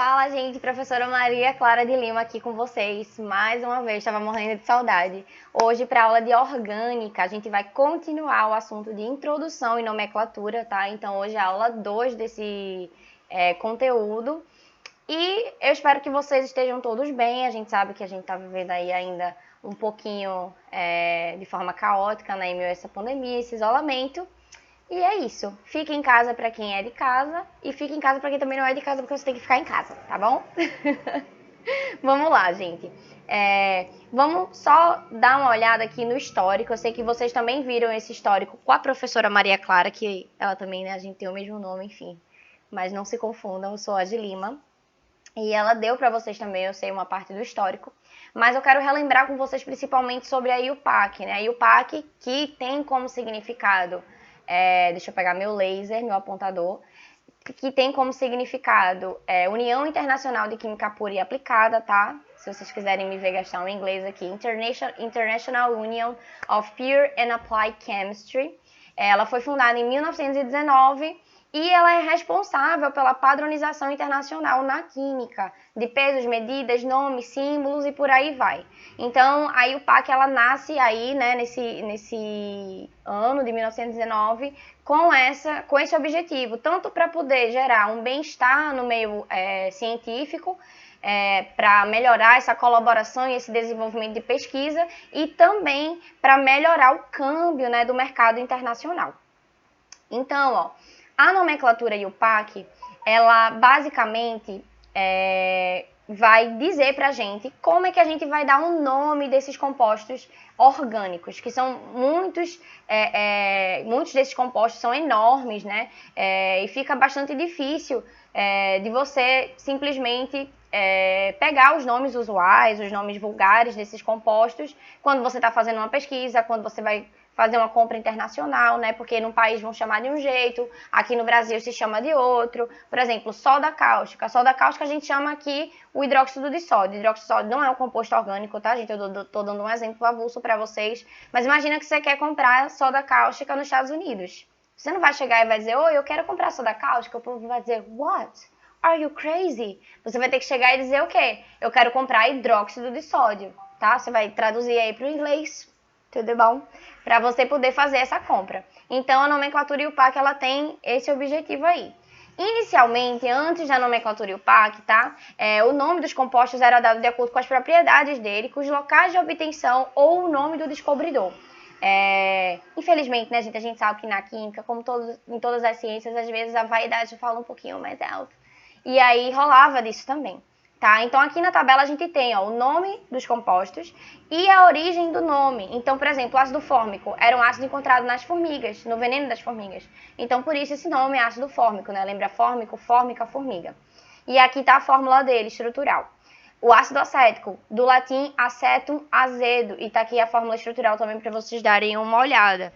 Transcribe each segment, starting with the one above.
Fala, gente, professora Maria Clara de Lima aqui com vocês. Mais uma vez, estava morrendo de saudade. Hoje, para a aula de orgânica, a gente vai continuar o assunto de introdução e nomenclatura, tá? Então, hoje é a aula 2 desse conteúdo. E eu espero que vocês estejam todos bem. A gente sabe que a gente está vivendo aí ainda um pouquinho de forma caótica, né, em meio a essa pandemia, esse isolamento. E é isso. Fique em casa para quem é de casa e fique em casa para quem também não é de casa, porque você tem que ficar em casa, tá bom? Vamos lá, gente. Vamos só dar uma olhada aqui no histórico. Eu sei que vocês também viram esse histórico com a professora Maria Clara, que ela também, né, a gente tem o mesmo nome, enfim. Mas não se confundam, eu sou a de Lima. E ela deu para vocês também, eu sei, uma parte do histórico. Mas eu quero relembrar com vocês principalmente sobre a IUPAC, né? A IUPAC que tem como significado... deixa eu pegar meu laser, meu apontador, que tem como significado União Internacional de Química Pura e Aplicada, tá? Se vocês quiserem me ver gastar um inglês aqui, International Union of Pure and Applied Chemistry. Ela foi fundada em 1919 e ela é responsável pela padronização internacional na química, de pesos, medidas, nomes, símbolos e por aí vai. Então, a IUPAC, ela nasce aí, né, nesse ano de 1919 com esse objetivo, tanto para poder gerar um bem-estar no meio científico, para melhorar essa colaboração e esse desenvolvimento de pesquisa e também para melhorar o câmbio, né, do mercado internacional. Então, a nomenclatura IUPAC, ela basicamente vai dizer pra gente como é que a gente vai dar um nome desses compostos orgânicos, que são muitos desses compostos são enormes, né? E fica bastante difícil de você simplesmente pegar os nomes usuais, os nomes vulgares desses compostos, quando você está fazendo uma pesquisa, quando você vai fazer uma compra internacional, né? Porque num país vão chamar de um jeito, aqui no Brasil se chama de outro. Por exemplo, soda cáustica. Soda cáustica a gente chama aqui o hidróxido de sódio. O hidróxido de sódio não é um composto orgânico, tá, gente? Eu tô dando um exemplo avulso para vocês. Mas imagina que você quer comprar soda cáustica nos Estados Unidos. Você não vai chegar e vai dizer, oi, eu quero comprar soda cáustica. O povo vai dizer, what? Are you crazy? Você vai ter que chegar e dizer o quê? Eu quero comprar hidróxido de sódio, tá? Você vai traduzir aí para o inglês, tudo bom? Para você poder fazer essa compra. Então, a nomenclatura IUPAC, ela tem esse objetivo aí. Inicialmente, antes da nomenclatura IUPAC, tá? O nome dos compostos era dado de acordo com as propriedades dele, com os locais de obtenção ou o nome do descobridor. Infelizmente, né, gente, a gente sabe que na química, como em todas as ciências, às vezes a vaidade fala um pouquinho mais alto. E aí rolava disso também. Tá? Então, aqui na tabela a gente tem o nome dos compostos e a origem do nome. Então, por exemplo, o ácido fórmico era um ácido encontrado nas formigas, no veneno das formigas. Então, por isso esse nome é ácido fórmico, né? Lembra fórmico, fórmica, formiga. E aqui está a fórmula dele, estrutural. O ácido acético, do latim acetum, azedo. E está aqui a fórmula estrutural também para vocês darem uma olhada.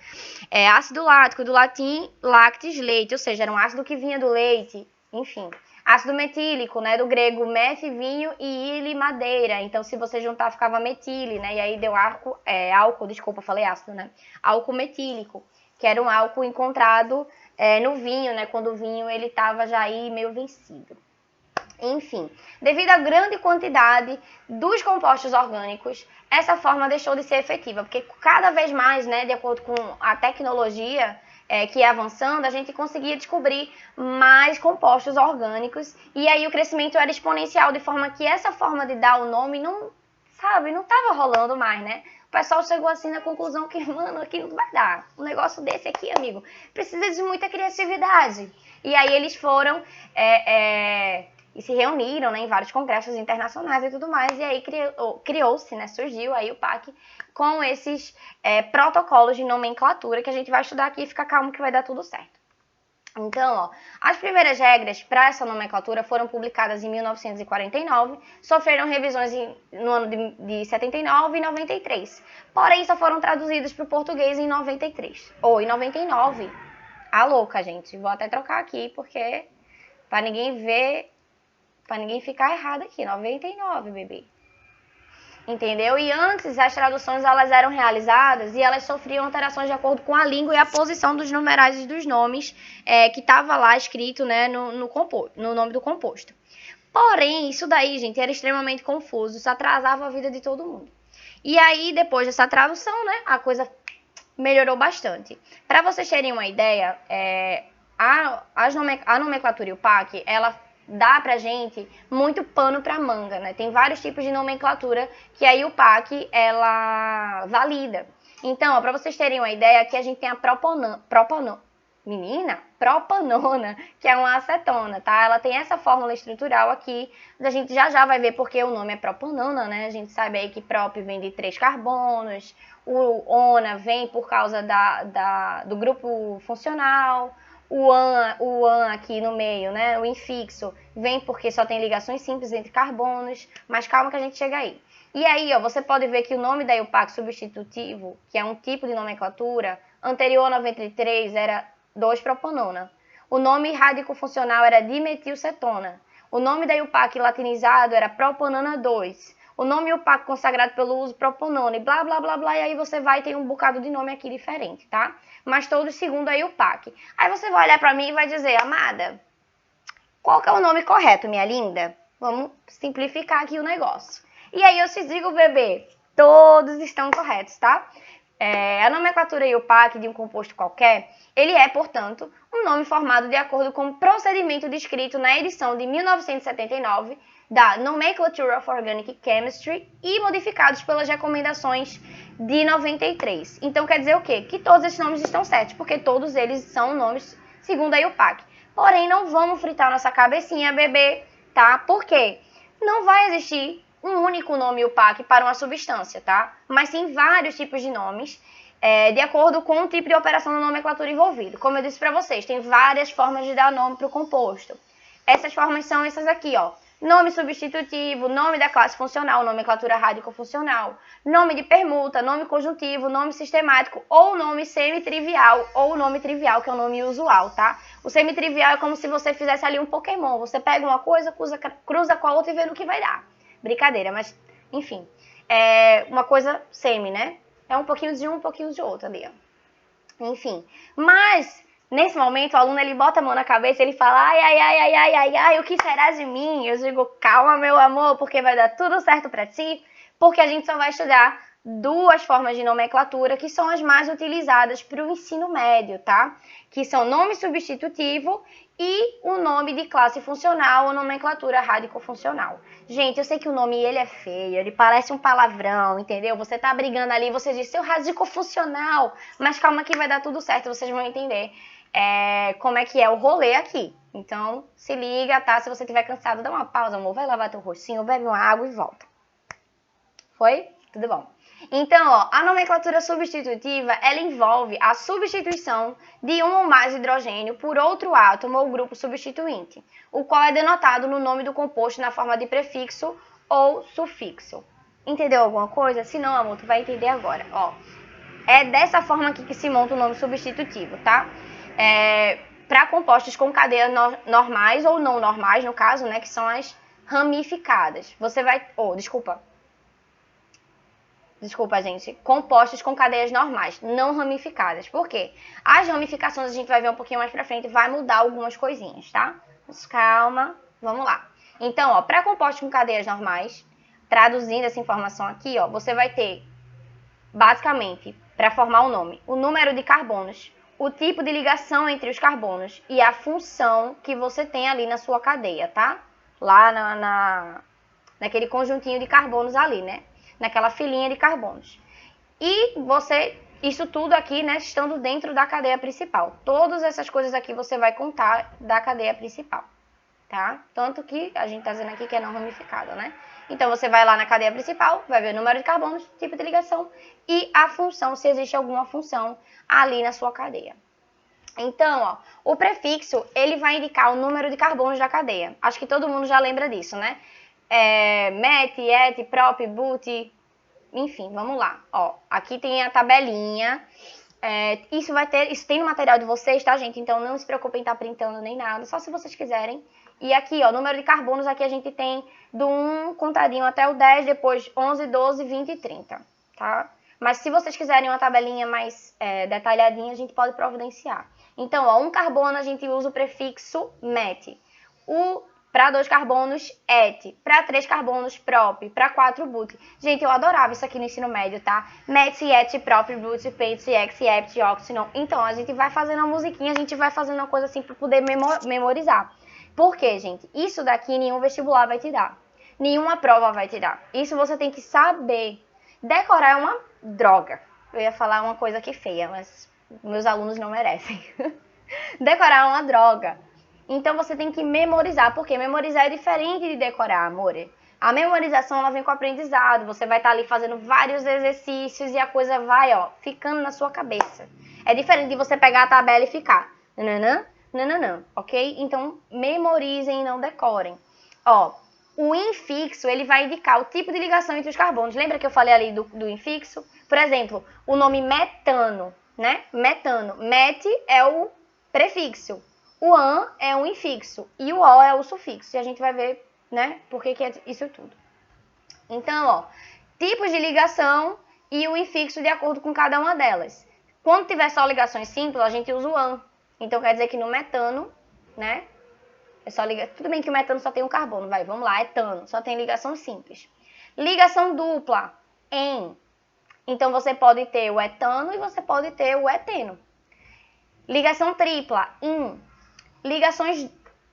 Ácido lático, do latim lactis, leite. Ou seja, era um ácido que vinha do leite, enfim. Ácido metílico, né, do grego met, vinho, e ile, madeira. Então, se você juntar, ficava metile, né? E aí deu álcool, desculpa, falei ácido, né? Álcool metílico, que era um álcool encontrado no vinho, né? Quando o vinho ele estava já aí meio vencido. Enfim, devido à grande quantidade dos compostos orgânicos, essa forma deixou de ser efetiva, porque cada vez mais, né, de acordo com a tecnologia que ia avançando, a gente conseguia descobrir mais compostos orgânicos e aí o crescimento era exponencial, de forma que essa forma de dar o nome não estava rolando mais, né? O pessoal chegou assim na conclusão que, mano, aqui não vai dar. Um negócio desse aqui, amigo, precisa de muita criatividade. E aí eles foram e se reuniram, né, em vários congressos internacionais e tudo mais, e aí criou-se, né, surgiu aí o PAC com esses protocolos de nomenclatura que a gente vai estudar aqui e fica calmo que vai dar tudo certo. Então, as primeiras regras para essa nomenclatura foram publicadas em 1949, sofreram revisões no ano de 79 e 93, porém só foram traduzidas para o português em 93, ou em 99. Ah, louca, gente, vou até trocar aqui, porque para ninguém ver... Para ninguém ficar errado aqui, 99, bebê. Entendeu? E antes, as traduções elas eram realizadas e elas sofriam alterações de acordo com a língua e a posição dos numerais e dos nomes que estava lá escrito, né, no nome do composto. Porém, isso daí, gente, era extremamente confuso, isso atrasava a vida de todo mundo. E aí, depois dessa tradução, né, a coisa melhorou bastante. Para vocês terem uma ideia, a nomenclatura IUPAC, ela dá pra gente muito pano pra manga, né? Tem vários tipos de nomenclatura que a IUPAC, ela valida. Então, para vocês terem uma ideia, aqui a gente tem a propanona, que é uma acetona, tá? Ela tem essa fórmula estrutural aqui, a gente já vai ver porque o nome é propanona, né? A gente sabe aí que prop vem de 3 carbonos, o ona vem por causa do grupo funcional, o an aqui no meio, né? O infixo vem porque só tem ligações simples entre carbonos, mas calma que a gente chega aí. E aí, ó, você pode ver que o nome da IUPAC substitutivo, que é um tipo de nomenclatura, anterior a 93 era 2-propanona. O nome radicofuncional era dimetilcetona. O nome da IUPAC latinizado era propanona 2. O nome IUPAC consagrado pelo uso propanona e blá, blá, blá, blá, e aí você vai ter um bocado de nome aqui diferente, tá? Mas todos segundo a IUPAC. Aí você vai olhar para mim e vai dizer, amada, qual que é o nome correto, minha linda? Vamos simplificar aqui o negócio. E aí eu te digo, bebê, todos estão corretos, tá? A nomenclatura IUPAC de um composto qualquer, ele é, portanto, um nome formado de acordo com o procedimento descrito na edição de 1979 da Nomenclature of Organic Chemistry e modificados pelas recomendações de 93. Então quer dizer o quê? Que todos esses nomes estão certos, porque todos eles são nomes segundo a IUPAC. Porém, não vamos fritar nossa cabecinha, bebê, tá? Por quê? Não vai existir um único nome IUPAC para uma substância, tá? Mas sim vários tipos de nomes, de acordo com o tipo de operação da nomenclatura envolvido. Como eu disse para vocês, tem várias formas de dar nome para o composto. Essas formas são essas aqui, ó. Nome substitutivo, nome da classe funcional, nomenclatura radicofuncional, nome de permuta, nome conjuntivo, nome sistemático ou nome semitrivial ou nome trivial, que é o nome usual, tá? O semitrivial é como se você fizesse ali um Pokémon. Você pega uma coisa, cruza com a outra e vê no que vai dar. Brincadeira, mas enfim. É uma coisa semi, né? É um pouquinho de um pouquinho de outro ali, ó. Enfim. Mas nesse momento, o aluno ele bota a mão na cabeça e ele fala, ai, o que será de mim? Eu digo, calma, meu amor, porque vai dar tudo certo pra ti, porque a gente só vai estudar duas formas de nomenclatura que são as mais utilizadas para o ensino médio, tá? Que são nome substitutivo e o nome de classe funcional ou nomenclatura radicofuncional. Gente, eu sei que o nome ele é feio, ele parece um palavrão, entendeu? Você tá brigando ali, você diz seu radicofuncional, mas calma que vai dar tudo certo, vocês vão entender como é que é o rolê aqui. Então, se liga, tá? Se você estiver cansado, dá uma pausa, amor, vai lavar teu rostinho, bebe uma água e volta. Foi? Tudo bom. Então, ó, a nomenclatura substitutiva, ela envolve a substituição de um ou mais hidrogênio por outro átomo ou grupo substituinte, o qual é denotado no nome do composto na forma de prefixo ou sufixo. Entendeu alguma coisa? Se não, amor, tu vai entender agora. Ó, é dessa forma aqui que se monta o nome substitutivo, tá? Para compostos com cadeias normais ou não normais, no caso, né, que são as ramificadas. Você vai... Desculpa, gente, compostos com cadeias normais, não ramificadas. Por quê? As ramificações a gente vai ver um pouquinho mais pra frente, vai mudar algumas coisinhas, tá? Mas calma, vamos lá. Então, ó, para compostos com cadeias normais, traduzindo essa informação aqui, ó, você vai ter, basicamente, para formar o nome, o número de carbonos, o tipo de ligação entre os carbonos e a função que você tem ali na sua cadeia, tá? Lá naquele conjuntinho de carbonos ali, né? Naquela filinha de carbonos. E isso tudo aqui, né, estando dentro da cadeia principal. Todas essas coisas aqui você vai contar da cadeia principal, tá? Tanto que a gente tá dizendo aqui que é não ramificada, né? Então você vai lá na cadeia principal, vai ver o número de carbonos, tipo de ligação e a função, se existe alguma função ali na sua cadeia. Então, ó, o prefixo, ele vai indicar o número de carbonos da cadeia. Acho que todo mundo já lembra disso, né? Met, et, prop, but, enfim, vamos lá. Ó, aqui tem a tabelinha. Isso tem no material de vocês, tá, gente? Então não se preocupem em estar printando nem nada, só se vocês quiserem. E aqui, ó, número de carbonos, aqui a gente tem do 1 contadinho até o 10, depois 11, 12, 20 e 30, tá? Mas se vocês quiserem uma tabelinha mais detalhadinha, a gente pode providenciar. Então, ó, um carbono a gente usa o prefixo met. Para 2 carbonos, et. Para 3 carbonos, prop. Para 4, but. Gente, eu adorava isso aqui no ensino médio, tá? Met, et, prop, but, pent, ex, ept, oxynon. Então, a gente vai fazendo uma musiquinha, a gente vai fazendo uma coisa assim para poder memorizar. Por quê, gente? Isso daqui nenhum vestibular vai te dar. Nenhuma prova vai te dar. Isso você tem que saber. Decorar é uma droga. Eu ia falar uma coisa aqui feia, mas meus alunos não merecem. Decorar é uma droga. Então você tem que memorizar, porque memorizar é diferente de decorar, amore. A memorização ela vem com o aprendizado, você vai estar ali fazendo vários exercícios e a coisa vai, ó, ficando na sua cabeça. É diferente de você pegar a tabela e ficar nananã, nananã, ok? Então memorizem e não decorem. Ó, o infixo, ele vai indicar o tipo de ligação entre os carbonos. Lembra que eu falei ali do infixo? Por exemplo, o nome metano, né? Metano. Met é o prefixo. O an é um infixo e o o é o sufixo. E a gente vai ver, né, por que é isso tudo. Então, ó, tipos de ligação e o infixo de acordo com cada uma delas. Quando tiver só ligações simples, a gente usa o an. Então, quer dizer que no metano, né, é só ligação. Tudo bem que o metano só tem um carbono, vai, vamos lá, etano, só tem ligação simples. Ligação dupla, em. Então, você pode ter o etano e você pode ter o eteno. Ligação tripla, in.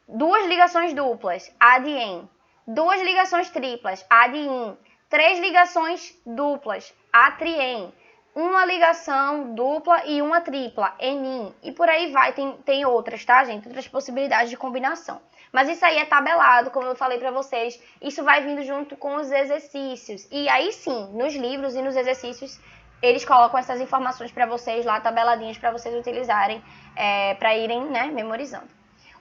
Duas ligações duplas, ad e en. Duas ligações triplas, ad e in. 3 ligações duplas, atrien. Uma ligação dupla e uma tripla, enin. E por aí vai, tem outras, tá, gente? Outras possibilidades de combinação. Mas isso aí é tabelado, como eu falei pra vocês. Isso vai vindo junto com os exercícios. E aí sim, nos livros e nos exercícios, eles colocam essas informações para vocês lá, tabeladinhas, para vocês utilizarem, para irem, né, memorizando.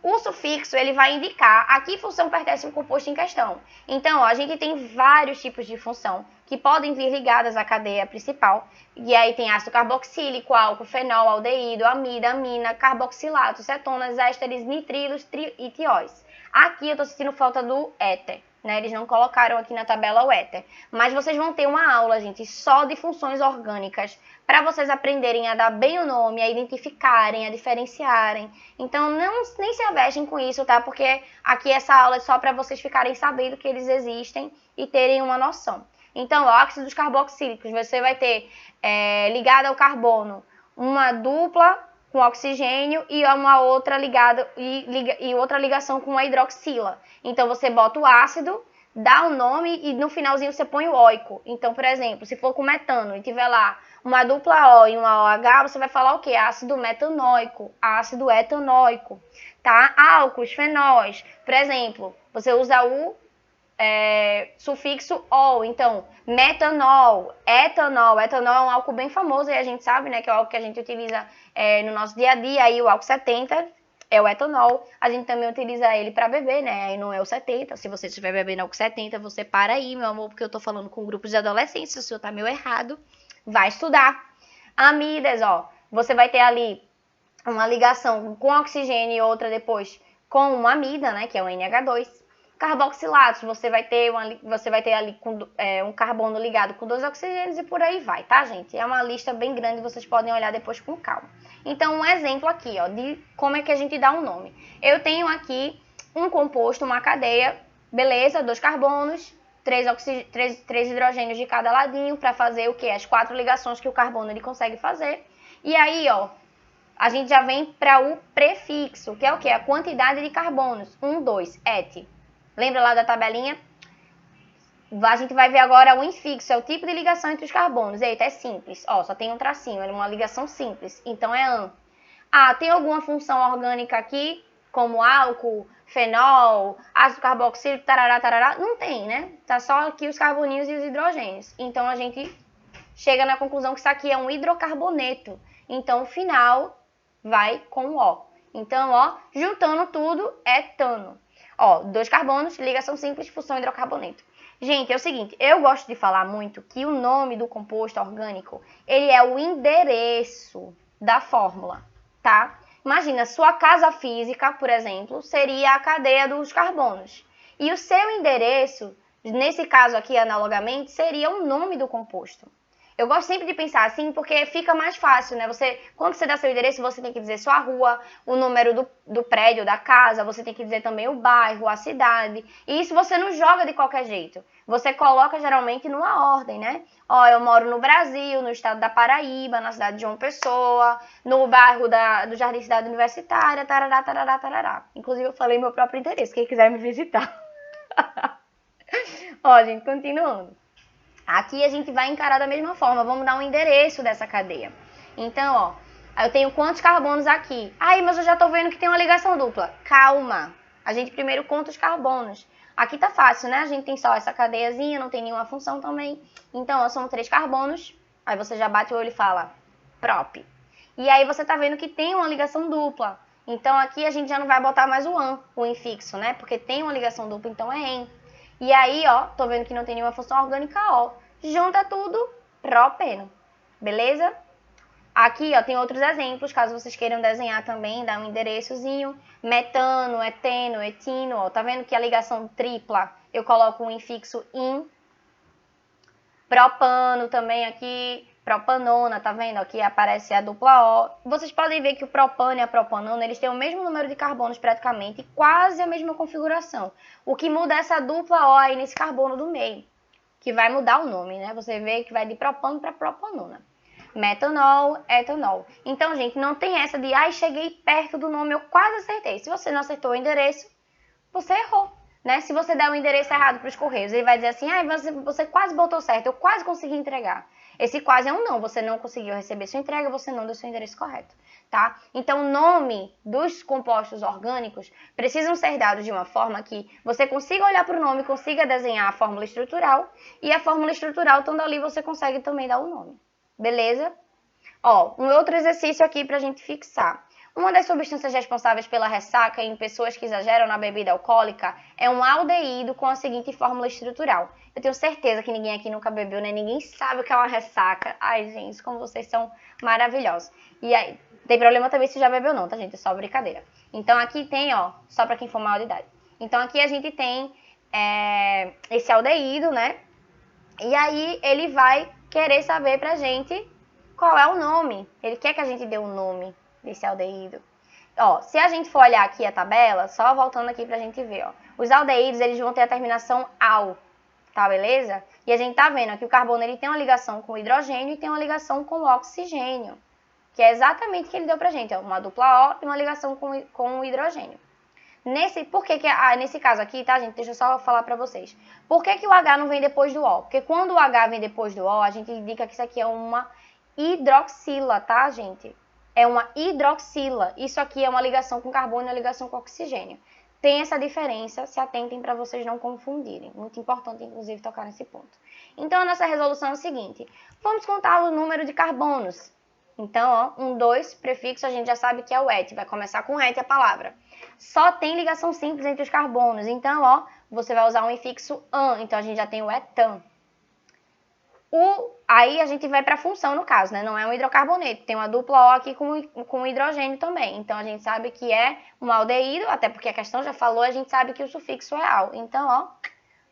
O sufixo, ele vai indicar a que função pertence o composto em questão. Então, ó, a gente tem vários tipos de função que podem vir ligadas à cadeia principal. E aí tem ácido carboxílico, álcool, fenol, aldeído, amida, amina, carboxilato, cetonas, ésteres, nitrilos e tióis. Aqui eu estou sentindo falta do éter, né? Eles não colocaram aqui na tabela o éter. Mas vocês vão ter uma aula, gente, só de funções orgânicas, para vocês aprenderem a dar bem o nome, a identificarem, a diferenciarem. Então, nem se avestem com isso, tá? Porque aqui essa aula é só para vocês ficarem sabendo que eles existem e terem uma noção. Então, óxidos carboxílicos, você vai ter ligada ao carbono uma dupla com oxigênio e uma outra ligada e outra ligação com a hidroxila. Então, você bota o ácido, dá o nome e no finalzinho você põe o óico. Então, por exemplo, se for com metano e tiver lá uma dupla O e uma OH, você vai falar o quê? Ácido metanóico, ácido etanóico, tá? Álcools, fenóis, por exemplo, você usa o sufixo ol, então metanol, etanol. Etanol é um álcool bem famoso e a gente sabe, né, que é o álcool que a gente utiliza no nosso dia a dia. Aí o álcool 70 é o etanol, a gente também utiliza ele para beber, né, aí não é o 70. Se você estiver bebendo álcool 70, você para aí, meu amor, porque eu tô falando com grupos de adolescentes, se o senhor tá meio errado, vai estudar. Amidas, ó, você vai ter ali uma ligação com oxigênio e outra depois com uma amida, né, que é o NH2. Carboxilatos, você vai ter ali um carbono ligado com 2 oxigênios e por aí vai, tá, gente? É uma lista bem grande, vocês podem olhar depois com calma. Então, um exemplo aqui, ó, de como é que a gente dá um nome. Eu tenho aqui um composto, uma cadeia, beleza, 2 carbonos, 3 hidrogênios de cada ladinho, para fazer o quê? As 4 ligações que o carbono ele consegue fazer. E aí, ó, a gente já vem para o prefixo, que é o quê? A quantidade de carbonos. 1, 2, et. Lembra lá da tabelinha? A gente vai ver agora o infixo, é o tipo de ligação entre os carbonos. Eita, é simples. Ó, só tem um tracinho, é uma ligação simples. Então é an. Ah, tem alguma função orgânica aqui, como álcool, fenol, ácido carboxílico, tarará, tarará? Não tem, né? Tá só aqui os carboninhos e os hidrogênios. Então a gente chega na conclusão que isso aqui é um hidrocarboneto. Então o final vai com O. Então, ó, juntando tudo, é etano. Ó, 2 carbonos, ligação simples, função hidrocarboneto. Gente, é o seguinte, eu gosto de falar muito que o nome do composto orgânico, ele é o endereço da fórmula, tá? Imagina, sua casa física, por exemplo, seria a cadeia dos carbonos. E o seu endereço, nesse caso aqui, analogamente, seria o nome do composto. Eu gosto sempre de pensar assim, porque fica mais fácil, né? Quando você dá seu endereço, você tem que dizer sua rua, o número do prédio, da casa, você tem que dizer também o bairro, a cidade. E isso você não joga de qualquer jeito. Você coloca geralmente numa ordem, né? Ó, eu moro no Brasil, no estado da Paraíba, na cidade de João Pessoa, no bairro do Jardim Cidade Universitária, tarará, tarará, tarará. Inclusive eu falei meu próprio endereço, quem quiser me visitar. Ó, gente, continuando. Aqui a gente vai encarar da mesma forma, vamos dar um endereço dessa cadeia. Então, ó, eu tenho quantos carbonos aqui? Ai, mas eu já tô vendo que tem uma ligação dupla. Calma, a gente primeiro conta os carbonos. Aqui tá fácil, né? A gente tem só essa cadeiazinha, não tem nenhuma função também. Então, ó, são 3 carbonos, aí você já bate o olho e fala prop. E aí você tá vendo que tem uma ligação dupla. Então, aqui a gente já não vai botar mais o infixo, né? Porque tem uma ligação dupla, então é em. E aí, ó, tô vendo que não tem nenhuma função orgânica, ó. Junta tudo, propeno. Beleza? Aqui, ó, tem outros exemplos, caso vocês queiram desenhar também, dá um endereçozinho. Metano, eteno, etino, ó. Tá vendo que a ligação tripla, eu coloco um infixo in. Propano também aqui, propanona, tá vendo? Aqui aparece a dupla O. Vocês podem ver que o propano e a propanona, eles têm o mesmo número de carbonos praticamente, quase a mesma configuração. O que muda é essa dupla O aí nesse carbono do meio, que vai mudar o nome, né? Você vê que vai de propano para propanona. Metanol, etanol. Então, gente, não tem essa de, ai, cheguei perto do nome, eu quase acertei. Se você não acertou o endereço, você errou. Né? Se você der o endereço errado para os Correios, ele vai dizer assim, ah, você quase botou certo, eu quase consegui entregar. Esse quase é um não, você não conseguiu receber sua entrega, você não deu seu endereço correto, tá? Então, o nome dos compostos orgânicos precisam ser dados de uma forma que você consiga olhar para o nome, consiga desenhar a fórmula estrutural, e a fórmula estrutural, estando ali, você consegue também dar o nome, beleza? Ó, um outro exercício aqui para a gente fixar. Uma das substâncias responsáveis pela ressaca em pessoas que exageram na bebida alcoólica é um aldeído com a seguinte fórmula estrutural. Eu tenho certeza que ninguém aqui nunca bebeu, né? Ninguém sabe o que é uma ressaca. Ai, gente, como vocês são maravilhosos. E aí, tem problema também se já bebeu não, tá, gente? É só brincadeira. Então, aqui tem, ó, só para quem for maior de idade. Então, aqui a gente tem esse aldeído, né? E aí, ele vai querer saber pra gente qual é o nome. Ele quer que a gente dê um nome desse aldeído. Ó, se a gente for olhar aqui a tabela, só voltando aqui pra gente ver, ó. Os aldeídos, eles vão ter a terminação al, tá, beleza? E a gente tá vendo aqui o carbono, ele tem uma ligação com o hidrogênio e tem uma ligação com o oxigênio, que é exatamente o que ele deu pra gente, ó, uma dupla O e uma ligação com o hidrogênio. Nesse caso aqui, tá, gente? Deixa eu só falar pra vocês. Por que o H não vem depois do O? Porque quando o H vem depois do O, a gente indica que isso aqui é uma hidroxila, tá, gente? É uma hidroxila. Isso aqui é uma ligação com carbono e uma ligação com oxigênio. Tem essa diferença, se atentem para vocês não confundirem. Muito importante, inclusive, tocar nesse ponto. Então, a nossa resolução é o seguinte. Vamos contar o número de carbonos. Então, ó, 1, 2, prefixo, a gente já sabe que é o et. Vai começar com et a palavra. Só tem ligação simples entre os carbonos. Então, ó, você vai usar um infixo an. Então, a gente já tem o etan. Aí a gente vai para a função no caso, né? Não é um hidrocarboneto, tem uma dupla O aqui com hidrogênio também. Então a gente sabe que é um aldeído, até porque a questão já falou, a gente sabe que o sufixo é al. Então, ó,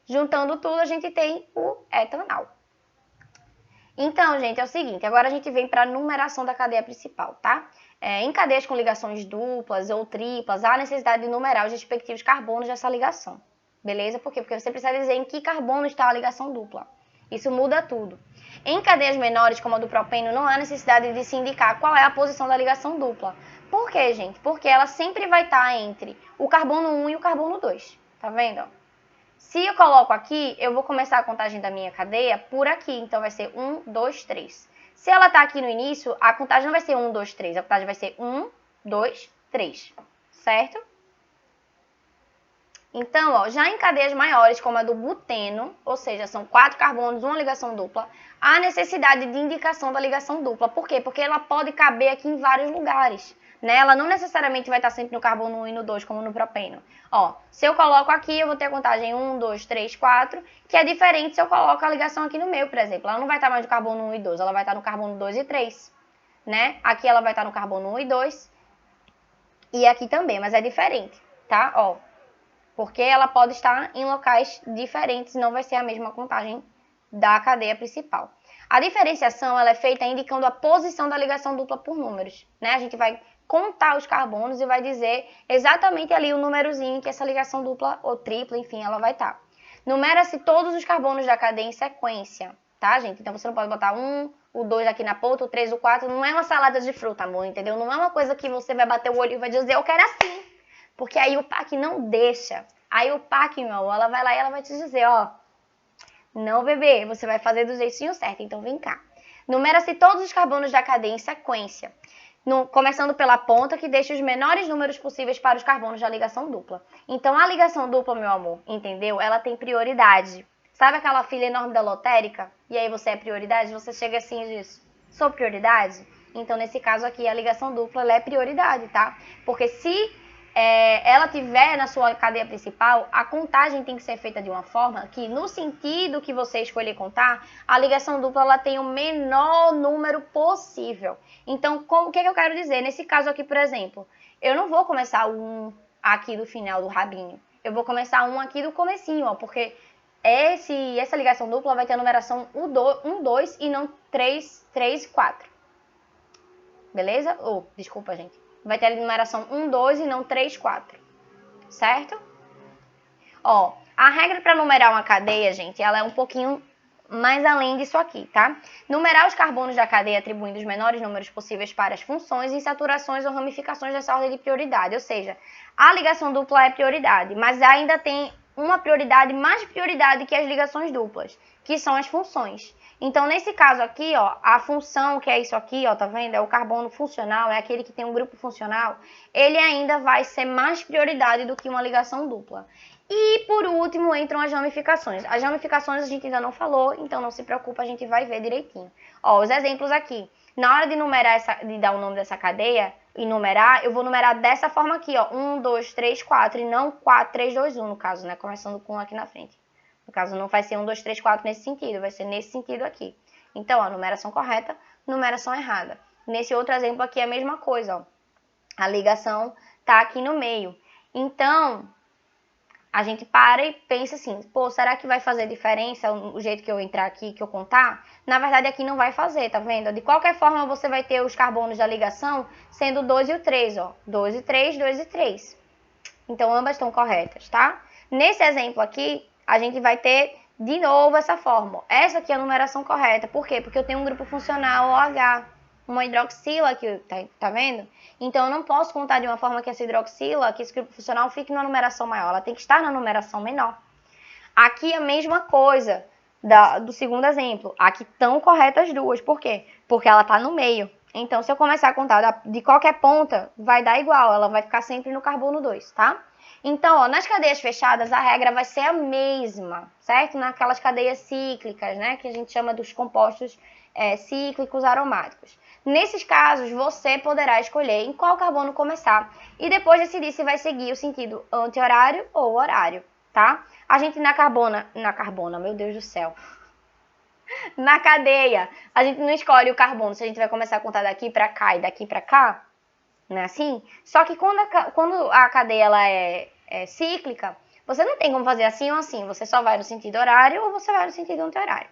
juntando tudo a gente tem o etanal. Então, gente, é o seguinte, agora a gente vem para a numeração da cadeia principal, tá? Em cadeias com ligações duplas ou triplas, há necessidade de numerar os respectivos carbonos dessa ligação. Beleza? Por quê? Porque você precisa dizer em que carbono está a ligação dupla. Isso muda tudo. Em cadeias menores, como a do propeno, não há necessidade de se indicar qual é a posição da ligação dupla. Por quê, gente? Porque ela sempre vai estar entre o carbono 1 e o carbono 2. Tá vendo? Se eu coloco aqui, eu vou começar a contagem da minha cadeia por aqui. Então, vai ser 1, 2, 3. Se ela está aqui no início, a contagem não vai ser 1, 2, 3. A contagem vai ser 1, 2, 3. Certo? Então, ó, já em cadeias maiores, como a do buteno, ou seja, são 4 carbonos, uma ligação dupla, há necessidade de indicação da ligação dupla. Por quê? Porque ela pode caber aqui em vários lugares. Né? Ela não necessariamente vai estar sempre no carbono 1 e no 2, como no propeno. Ó, se eu coloco aqui, eu vou ter a contagem 1, 2, 3, 4, que é diferente se eu coloco a ligação aqui no meio, por exemplo. Ela não vai estar mais no carbono 1 e 2, ela vai estar no carbono 2 e 3. Né? Aqui ela vai estar no carbono 1 e 2. E aqui também, mas é diferente, tá? Ó. Porque ela pode estar em locais diferentes, não vai ser a mesma contagem da cadeia principal. A diferenciação ela é feita indicando a posição da ligação dupla por números, né? A gente vai contar os carbonos e vai dizer exatamente ali o númerozinho que essa ligação dupla ou tripla, enfim, ela vai estar. Numera-se todos os carbonos da cadeia em sequência, tá, gente? Então você não pode botar o 2 aqui na ponta, o 3, o 4, não é uma salada de fruta, amor, entendeu? Não é uma coisa que você vai bater o olho e vai dizer, eu quero assim, porque aí o PAC não deixa. Aí o PAC, meu amor, ela vai lá e ela vai te dizer, ó, não, bebê, você vai fazer do jeitinho certo, então vem cá. Numera-se todos os carbonos da cadeia em sequência, começando pela ponta, que deixa os menores números possíveis para os carbonos da ligação dupla. Então, a ligação dupla, meu amor, entendeu? Ela tem prioridade. Sabe aquela fila enorme da lotérica? E aí você é prioridade? Você chega assim e diz, sou prioridade? Então, nesse caso aqui, a ligação dupla ela é prioridade, tá? Porque se ela tiver na sua cadeia principal, a contagem tem que ser feita de uma forma que, no sentido que você escolher contar, a ligação dupla ela tem o menor número possível. Então, o que eu quero dizer? Nesse caso aqui, por exemplo, eu não vou começar um aqui do final do rabinho. Eu vou começar um aqui do comecinho, ó, porque essa ligação dupla vai ter a numeração 1, 2 e não 3, 3 e 4. Beleza? Desculpa, gente. Vai ter a numeração 1, 2 e não 3, 4. Certo? Ó, a regra para numerar uma cadeia, gente, ela é um pouquinho mais além disso aqui, tá? Numerar os carbonos da cadeia atribuindo os menores números possíveis para as funções, insaturações ou ramificações dessa ordem de prioridade. Ou seja, a ligação dupla é prioridade, mas ainda tem uma prioridade mais prioridade que as ligações duplas, que são as funções. Então, nesse caso aqui, ó, a função, que é isso aqui, ó, tá vendo? É o carbono funcional, é aquele que tem um grupo funcional, ele ainda vai ser mais prioridade do que uma ligação dupla. E, por último, entram as ramificações. As ramificações a gente ainda não falou, então não se preocupa, a gente vai ver direitinho. Ó, os exemplos aqui. Na hora de numerar de dar o nome dessa cadeia e numerar, eu vou numerar dessa forma aqui, ó. 1, 2, 3, 4, e não 4, 3, 2, 1, no caso, né? Começando com 1 aqui na frente. No caso, não vai ser 1, 2, 3, 4 nesse sentido, vai ser nesse sentido aqui. Então, ó, numeração correta, numeração errada. Nesse outro exemplo aqui é a mesma coisa, ó. A ligação tá aqui no meio. Então, a gente para e pensa assim, pô, será que vai fazer diferença o jeito que eu entrar aqui, que eu contar? Na verdade, aqui não vai fazer, tá vendo? De qualquer forma, você vai ter os carbonos da ligação sendo o 2 e o 3, ó. 2 e 3, 2 e 3. Então, ambas estão corretas, tá? Nesse exemplo aqui, a gente vai ter de novo essa fórmula. Essa aqui é a numeração correta. Por quê? Porque eu tenho um grupo funcional OH, uma hidroxila aqui, tá vendo? Então, eu não posso contar de uma forma que essa hidroxila, que esse grupo funcional fique numa numeração maior. Ela tem que estar na numeração menor. Aqui a mesma coisa do segundo exemplo. Aqui estão corretas as duas. Por quê? Porque ela está no meio. Então, se eu começar a contar de qualquer ponta, vai dar igual. Ela vai ficar sempre no carbono 2, tá? Então, ó, nas cadeias fechadas, a regra vai ser a mesma, certo? Naquelas cadeias cíclicas, né? Que a gente chama dos compostos cíclicos aromáticos. Nesses casos, você poderá escolher em qual carbono começar e depois decidir se vai seguir o sentido anti-horário ou horário, tá? A gente na carbona, meu Deus do céu, na cadeia, a gente não escolhe o carbono, se a gente vai começar a contar daqui para cá e daqui para cá, não é assim? Só que quando a cadeia ela é cíclica, você não tem como fazer assim ou assim, você só vai no sentido horário ou você vai no sentido anti-horário.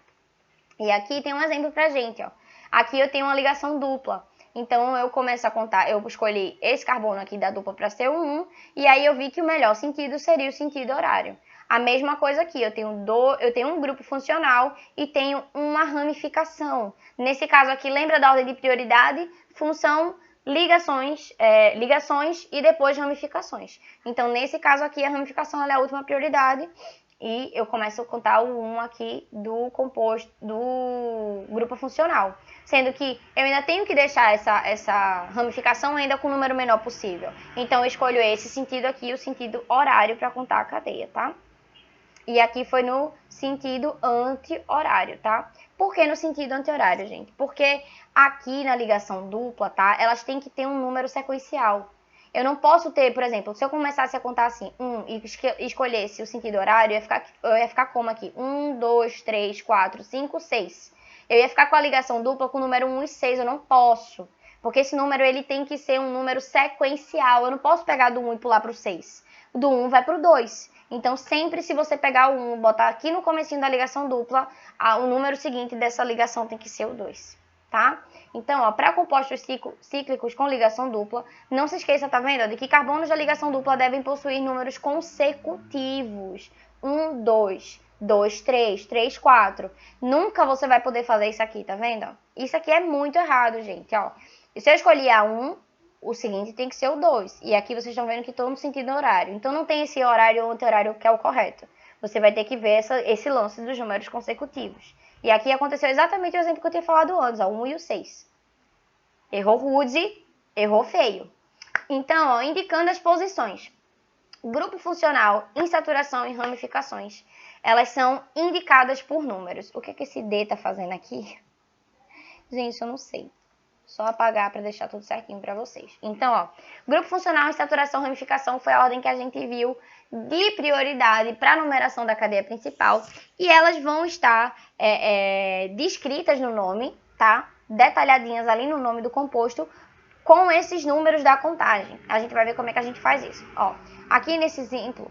E aqui tem um exemplo pra gente, ó. Aqui eu tenho uma ligação dupla. Então, eu começo a contar, eu escolhi esse carbono aqui da dupla para ser o 1, e aí eu vi que o melhor sentido seria o sentido horário. A mesma coisa aqui, eu tenho um grupo funcional e tenho uma ramificação. Nesse caso aqui, lembra da ordem de prioridade? Função, ligações e depois ramificações. Então, nesse caso aqui, a ramificação é a última prioridade. E eu começo a contar o 1 aqui do composto do grupo funcional. Sendo que eu ainda tenho que deixar essa ramificação ainda com o número menor possível. Então, eu escolho esse sentido aqui, o sentido horário, para contar a cadeia, tá? E aqui foi no sentido anti-horário, tá? Por que no sentido anti-horário, gente? Porque aqui na ligação dupla, tá? Elas têm que ter um número sequencial. Eu não posso ter, por exemplo, se eu começasse a contar assim, e escolhesse o sentido horário, eu ia ficar como aqui? 1, 2, 3, 4, 5, 6. Eu ia ficar com a ligação dupla com o número 1 e 6, eu não posso. Porque esse número ele tem que ser um número sequencial, eu não posso pegar do 1 e pular para o 6. Do 1 vai para o 2. Então, sempre se você pegar o 1, botar aqui no comecinho da ligação dupla, o número seguinte dessa ligação tem que ser o 2, tá? Então, ó, para compostos cíclicos com ligação dupla, não se esqueça, tá vendo? De que carbonos da ligação dupla devem possuir números consecutivos. 1, 2, 2, 3, 3, 4. Nunca você vai poder fazer isso aqui, tá vendo? Isso aqui é muito errado, gente, ó. E se eu escolher a 1, o seguinte tem que ser o 2. E aqui vocês estão vendo que estou no sentido horário. Então, não tem esse horário ou anti-horário que é o correto. Você vai ter que ver esse lance dos números consecutivos. E aqui aconteceu exatamente o exemplo que eu tinha falado antes, ó, o 1 e o 6. Errou rude, errou feio. Então, ó, indicando as posições. Grupo funcional, insaturação e ramificações, elas são indicadas por números. O que é que esse D tá fazendo aqui? Gente, eu não sei. Só apagar para deixar tudo certinho para vocês. Então, ó, grupo funcional, insaturação, ramificação foi a ordem que a gente viu de prioridade para a numeração da cadeia principal. E elas vão estar descritas no nome, tá? Detalhadinhas ali no nome do composto, com esses números da contagem. A gente vai ver como é que a gente faz isso. Ó, aqui nesse exemplo,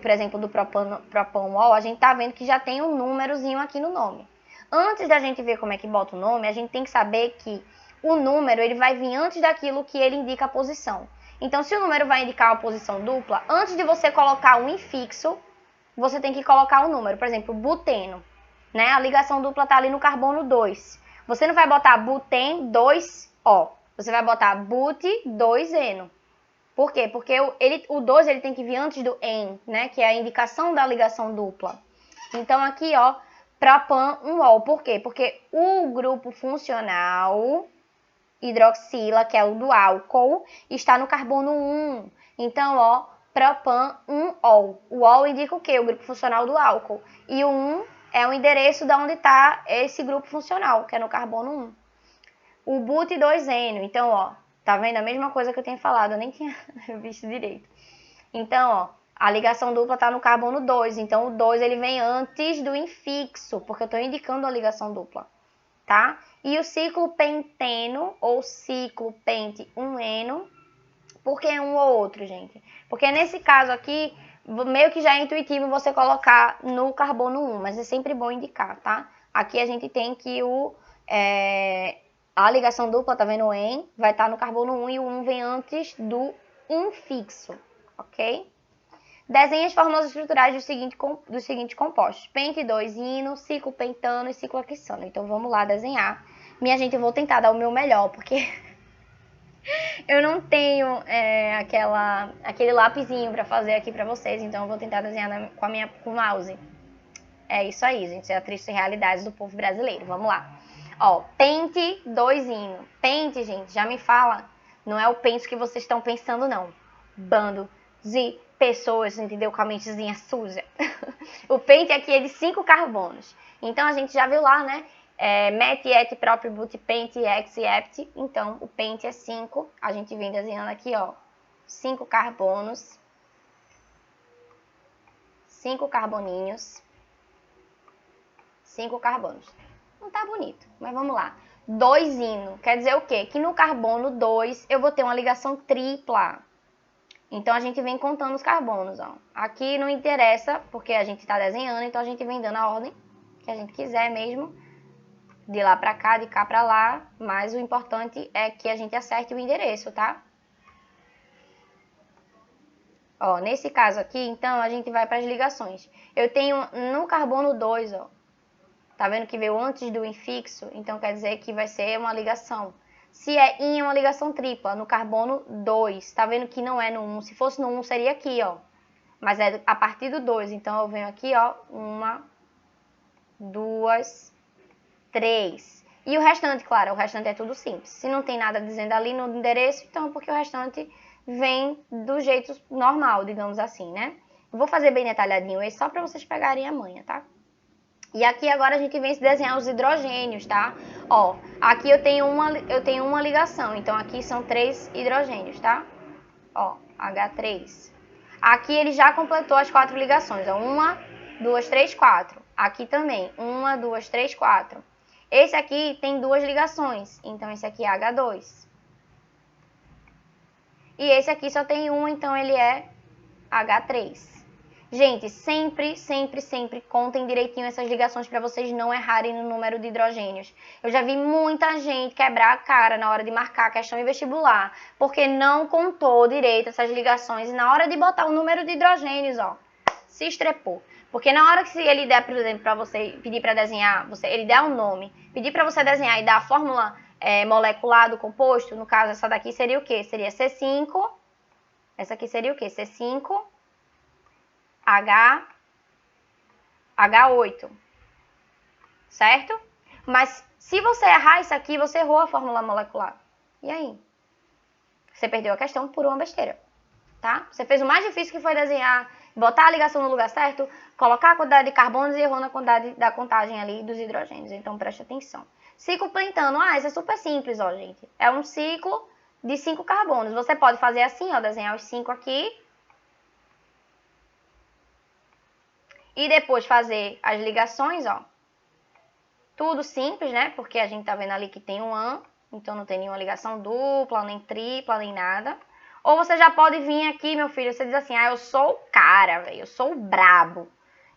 por exemplo, do propanol, a gente tá vendo que já tem um númerozinho aqui no nome. Antes da gente ver como é que bota o nome, a gente tem que saber que o número ele vai vir antes daquilo que ele indica a posição. Então, se o número vai indicar uma posição dupla, antes de você colocar um infixo, você tem que colocar um número. Por exemplo, buteno, né? A ligação dupla está ali no carbono 2. Você não vai botar buten 2O. Você vai botar but 2eno. Por quê? Porque o 2 ele tem que vir antes do en, né? Que é a indicação da ligação dupla. Então, aqui, ó, propan 1ol. Por quê? Porque o grupo funcional hidroxila, que é o do álcool, está no carbono 1. Então, ó, propan 1ol. O ol indica o quê? O grupo funcional do álcool. E o 1 é o endereço de onde está esse grupo funcional, que é no carbono 1. O but 2eno. Então, ó, tá vendo a mesma coisa que eu tinha falado? Eu nem tinha visto direito. Então, ó, a ligação dupla está no carbono 2. Então, o 2 ele vem antes do infixo, porque eu estou indicando a ligação dupla, tá? E o ciclo penteno, ou ciclo pente 1eno, por que um ou outro, gente? Porque nesse caso aqui, meio que já é intuitivo você colocar no carbono 1, mas é sempre bom indicar, tá? Aqui a gente tem que a ligação dupla, tá vendo o en, vai estar no carbono 1 e o 1 vem antes do infixo, ok? Desenhe as fórmulas estruturais dos seguintes compostos. Pente 2ino, ciclo pentano e ciclo hexano. Então, vamos lá desenhar. Minha gente, eu vou tentar dar o meu melhor, porque eu não tenho aquele lapisinho para fazer aqui para vocês. Então, eu vou tentar desenhar com o mouse. É isso aí, gente. Isso é a triste realidade do povo brasileiro. Vamos lá. Ó, pente 2ino. Pente, gente, já me fala. Não é o pente que vocês estão pensando, não. Bando de pessoas, entendeu? Com a mentezinha suja. O pente aqui é de 5 carbonos. Então, a gente já viu lá, né? Met, et, prop, but, pente, ex e ept. Então, o pente é 5. A gente vem desenhando aqui, ó. 5 carbonos. 5 carboninhos. 5 carbonos. Não tá bonito, mas vamos lá. 2ino. Quer dizer o quê? Que no carbono 2 eu vou ter uma ligação tripla. Então, a gente vem contando os carbonos, ó. Aqui não interessa, porque a gente tá desenhando, então a gente vem dando a ordem que a gente quiser mesmo. De lá pra cá, de cá pra lá. Mas o importante é que a gente acerte o endereço, tá? Ó, nesse caso aqui, então, a gente vai para as ligações. Eu tenho no carbono 2, ó. Tá vendo que veio antes do infixo? Então, quer dizer que vai ser uma ligação. Se é in, é uma ligação tripla, no carbono 2. Tá vendo que não é no 1. Se fosse no 1, seria aqui, ó. Mas é a partir do 2. Então, eu venho aqui, ó. 1, 2, 3. E o restante, claro, o restante é tudo simples. Se não tem nada dizendo ali no endereço, então porque o restante vem do jeito normal, digamos assim, né? Eu vou fazer bem detalhadinho esse só para vocês pegarem a manha, tá? E aqui agora a gente vem se desenhar os hidrogênios, tá? Ó, aqui eu tenho uma ligação, então aqui são 3 hidrogênios, tá? Ó, H3. Aqui ele já completou as 4 ligações, ó, 1, 2, 3, 4. Aqui também, 1, 2, 3, 4. Esse aqui tem 2 ligações, então esse aqui é H2. E esse aqui só tem 1, então ele é H3. Gente, sempre, sempre, sempre contem direitinho essas ligações para vocês não errarem no número de hidrogênios. Eu já vi muita gente quebrar a cara na hora de marcar a questão em vestibular, porque não contou direito essas ligações e na hora de botar o número de hidrogênios, ó, se estrepou. Porque na hora que ele der, por exemplo, para você pedir para desenhar, ele der um nome, pedir para você desenhar e dar a fórmula molecular do composto, no caso essa daqui seria o quê? Seria C5, essa aqui seria o quê? C5, H8, certo? Mas se você errar isso aqui, você errou a fórmula molecular. E aí? Você perdeu a questão por uma besteira, tá? Você fez o mais difícil que foi desenhar, botar a ligação no lugar certo, colocar a quantidade de carbonos e errou na quantidade da contagem ali dos hidrogênios. Então preste atenção. Ciclo pentano, isso é super simples, ó, gente. É um ciclo de 5 carbonos. Você pode fazer assim, ó, desenhar os 5 aqui. E depois fazer as ligações, ó. Tudo simples, né? Porque a gente tá vendo ali que tem um AN, então não tem nenhuma ligação dupla, nem tripla, nem nada. Ou você já pode vir aqui, meu filho, você diz assim, eu sou o cara, velho, eu sou o brabo.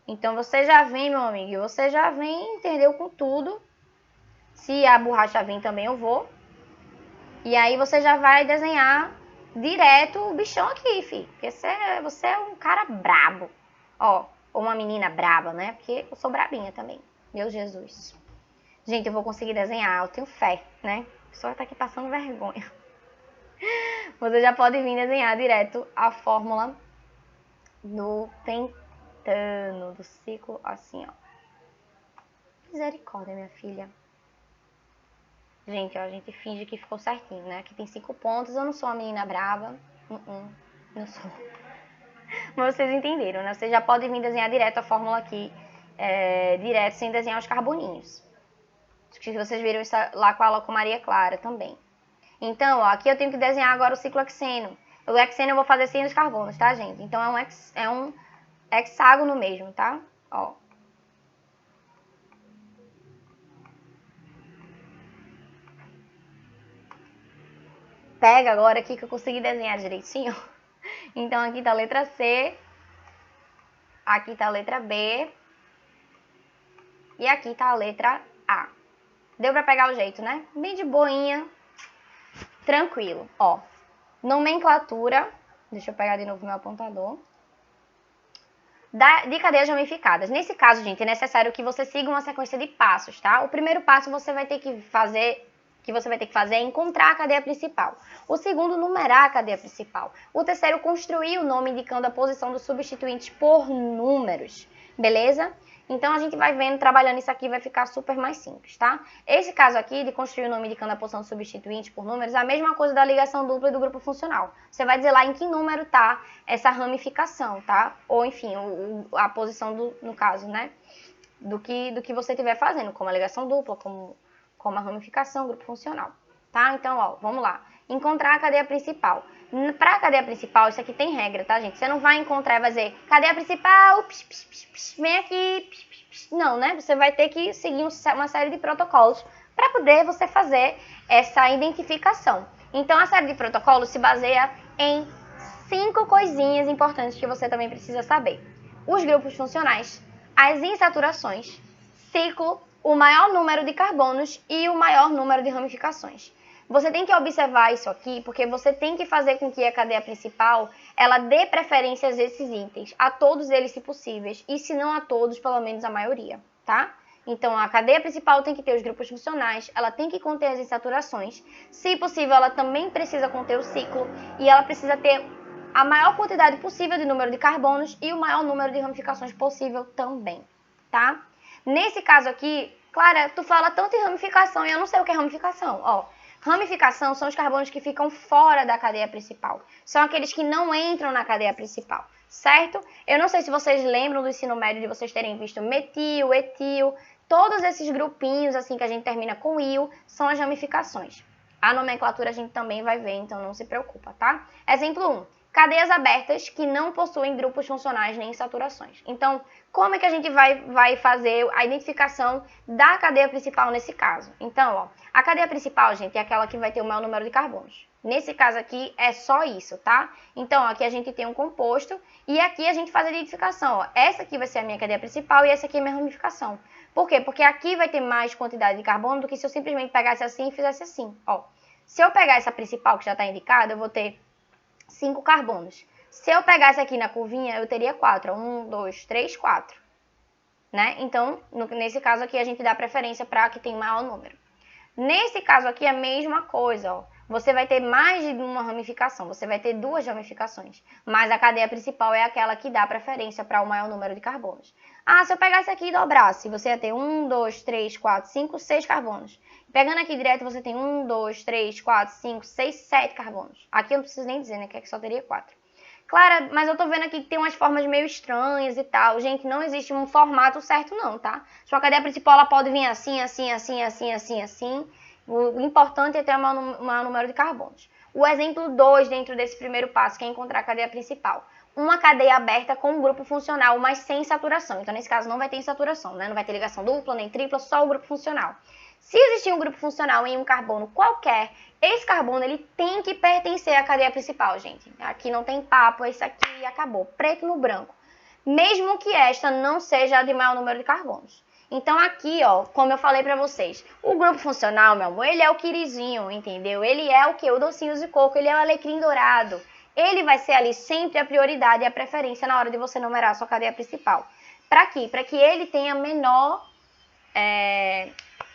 Então você já vem, meu amigo, você já vem, entendeu, com tudo. Se a borracha vir também eu vou. E aí você já vai desenhar direto o bichão aqui, filho. Porque você é um cara brabo. Ó, ou uma menina braba, né? Porque eu sou brabinha também. Meu Jesus. Gente, eu vou conseguir desenhar, eu tenho fé, né? A pessoa tá aqui passando vergonha. Você já pode vir desenhar direto a fórmula do pentano, do ciclo, assim, ó. Misericórdia, minha filha. Gente, ó, a gente finge que ficou certinho, né? Aqui tem 5 pontos, eu não sou uma menina brava. Não sou. Mas vocês entenderam, né? Vocês já podem vir desenhar direto a fórmula aqui, direto, sem desenhar os carboninhos. Acho que vocês viram isso lá com a Maria Clara também. Então, ó, aqui eu tenho que desenhar agora o ciclo hexeno. O hexeno eu vou fazer sem os carbonos, tá, gente? Então é um hexágono mesmo, tá? Ó. Pega agora aqui que eu consegui desenhar direitinho. Então aqui tá a letra C, aqui tá a letra B e aqui tá a letra A. Deu pra pegar o jeito, né? Bem de boinha, tranquilo. Ó, nomenclatura, deixa eu pegar de novo meu apontador. De cadeias ramificadas. Nesse caso, gente, é necessário que você siga uma sequência de passos, tá? O primeiro passo você vai ter que fazer é encontrar a cadeia principal. O segundo, numerar a cadeia principal. O terceiro, construir o nome indicando a posição dos substituintes por números. Beleza? Então, a gente vai vendo, trabalhando isso aqui, vai ficar super mais simples, tá? Esse caso aqui, de construir o nome indicando a posição do substituinte por números, é a mesma coisa da ligação dupla e do grupo funcional. Você vai dizer lá em que número tá essa ramificação, tá? Ou, enfim, a posição no caso, né? Do que você estiver fazendo, como a ligação dupla, como a ramificação, grupo funcional, tá? Então, ó, vamos lá. Encontrar a cadeia principal. Para a cadeia principal, isso aqui tem regra, tá, gente? Você não vai encontrar e vai dizer, cadeia principal, vem aqui, não, né? Você vai ter que seguir uma série de protocolos para poder você fazer essa identificação. Então, a série de protocolos se baseia em 5 coisinhas importantes que você também precisa saber. Os grupos funcionais, as insaturações, ciclo, o maior número de carbonos e o maior número de ramificações. Você tem que observar isso aqui, porque você tem que fazer com que a cadeia principal, ela dê preferências a esses itens, a todos eles se possíveis, e se não a todos, pelo menos a maioria, tá? Então, a cadeia principal tem que ter os grupos funcionais, ela tem que conter as insaturações, se possível, ela também precisa conter o ciclo, e ela precisa ter a maior quantidade possível de número de carbonos e o maior número de ramificações possível também, tá? Nesse caso aqui, Clara, tu fala tanto em ramificação e eu não sei o que é ramificação. Ó, ramificação são os carbonos que ficam fora da cadeia principal. São aqueles que não entram na cadeia principal, certo? Eu não sei se vocês lembram do ensino médio de vocês terem visto metil, etil, todos esses grupinhos assim que a gente termina com il são as ramificações. A nomenclatura a gente também vai ver, então não se preocupa, tá? Exemplo 1. cadeias abertas que não possuem grupos funcionais nem saturações. Então, como é que a gente vai fazer a identificação da cadeia principal nesse caso? Então, ó, a cadeia principal, gente, é aquela que vai ter o maior número de carbonos. Nesse caso aqui, é só isso, tá? Então, ó, aqui a gente tem um composto e aqui a gente faz a identificação. Ó. Essa aqui vai ser a minha cadeia principal e essa aqui é a minha ramificação. Por quê? Porque aqui vai ter mais quantidade de carbono do que se eu simplesmente pegasse assim e fizesse assim. Ó, se eu pegar essa principal que já está indicada, eu vou ter 5 carbonos. Se eu pegasse aqui na curvinha, eu teria 4. 1, 2, 3, 4. Né? Então, nesse caso aqui, a gente dá preferência para que tem maior número. Nesse caso aqui, a mesma coisa. Ó. Você vai ter mais de uma ramificação. Você vai ter 2 ramificações. Mas a cadeia principal é aquela que dá preferência para o maior número de carbonos. Ah, se eu pegasse aqui e dobrasse, você ia ter 1, 2, 3, 4, 5, 6 carbonos. Pegando aqui direto, você tem 1, 2, 3, 4, 5, 6, 7 carbonos. Aqui eu não preciso nem dizer, né? Que aqui só teria 4. Clara, mas eu tô vendo aqui que tem umas formas meio estranhas e tal. Gente, não existe um formato certo não, tá? Sua cadeia principal, ela pode vir assim, assim, assim, assim, assim, assim. O importante é ter o maior número de carbonos. O exemplo 2 dentro desse primeiro passo, que é encontrar a cadeia principal. Uma cadeia aberta com um grupo funcional, mas sem saturação. Então, nesse caso, não vai ter saturação, né? Não vai ter ligação dupla, nem tripla, só o grupo funcional. Se existir um grupo funcional em um carbono qualquer, esse carbono ele tem que pertencer à cadeia principal, gente. Aqui não tem papo, esse aqui acabou. Preto no branco. Mesmo que esta não seja a de maior número de carbonos. Então aqui, ó, como eu falei pra vocês, o grupo funcional, meu amor, ele é o quirizinho, entendeu? Ele é o que? O docinho de coco, ele é o alecrim dourado. Ele vai ser ali sempre a prioridade e a preferência na hora de você numerar a sua cadeia principal. Pra quê? Pra que ele tenha menor...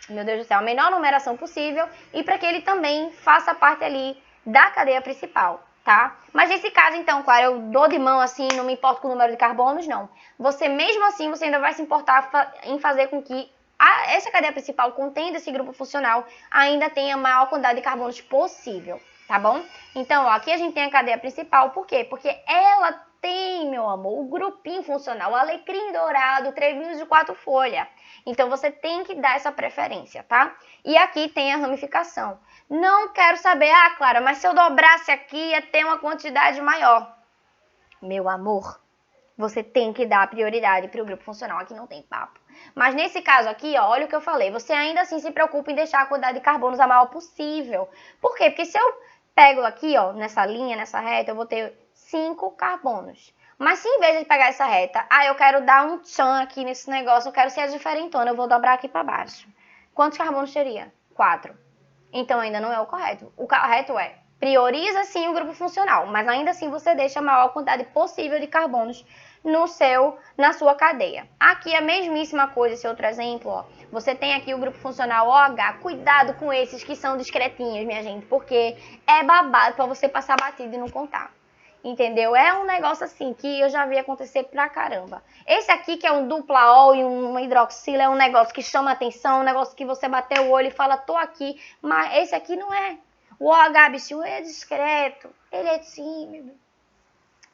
meu Deus do céu, a menor numeração possível e para que ele também faça parte ali da cadeia principal, tá? Mas nesse caso, então, claro, eu dou de mão assim, não me importo com o número de carbonos, não. Você, mesmo assim, você ainda vai se importar em fazer com que essa cadeia principal, contendo esse grupo funcional, ainda tenha a maior quantidade de carbonos possível, tá bom? Então, ó, aqui a gente tem a cadeia principal, por quê? Porque ela tem, meu amor, o grupinho funcional, o alecrim dourado, trevinhos de 4 folhas. Então, você tem que dar essa preferência, tá? E aqui tem a ramificação. Não quero saber, ah, Clara, mas se eu dobrasse aqui, ia ter uma quantidade maior. Meu amor, você tem que dar prioridade para o grupo funcional. Aqui não tem papo. Mas nesse caso aqui, ó, olha o que eu falei. Você ainda assim se preocupa em deixar a quantidade de carbonos a maior possível. Por quê? Porque se eu pego aqui, ó, nessa linha, nessa reta, eu vou ter 5 carbonos. Mas se em vez de pegar essa reta, eu quero dar um tchan aqui nesse negócio, eu quero ser diferentona, eu vou dobrar aqui para baixo. Quantos carbonos teria? 4. Então ainda não é o correto. O correto é, prioriza sim o grupo funcional, mas ainda assim você deixa a maior quantidade possível de carbonos na sua cadeia. Aqui a mesmíssima coisa, esse outro exemplo, ó. Você tem aqui o grupo funcional OH. Cuidado com esses que são discretinhos, minha gente, porque é babado para você passar batido e não contar. Entendeu? É um negócio assim que eu já vi acontecer pra caramba. Esse aqui que é um dupla ol e um hidroxila é um negócio que chama atenção, um negócio que você bateu o olho e fala, tô aqui. Mas esse aqui não é. O OH, bichinho, é discreto, ele é tímido.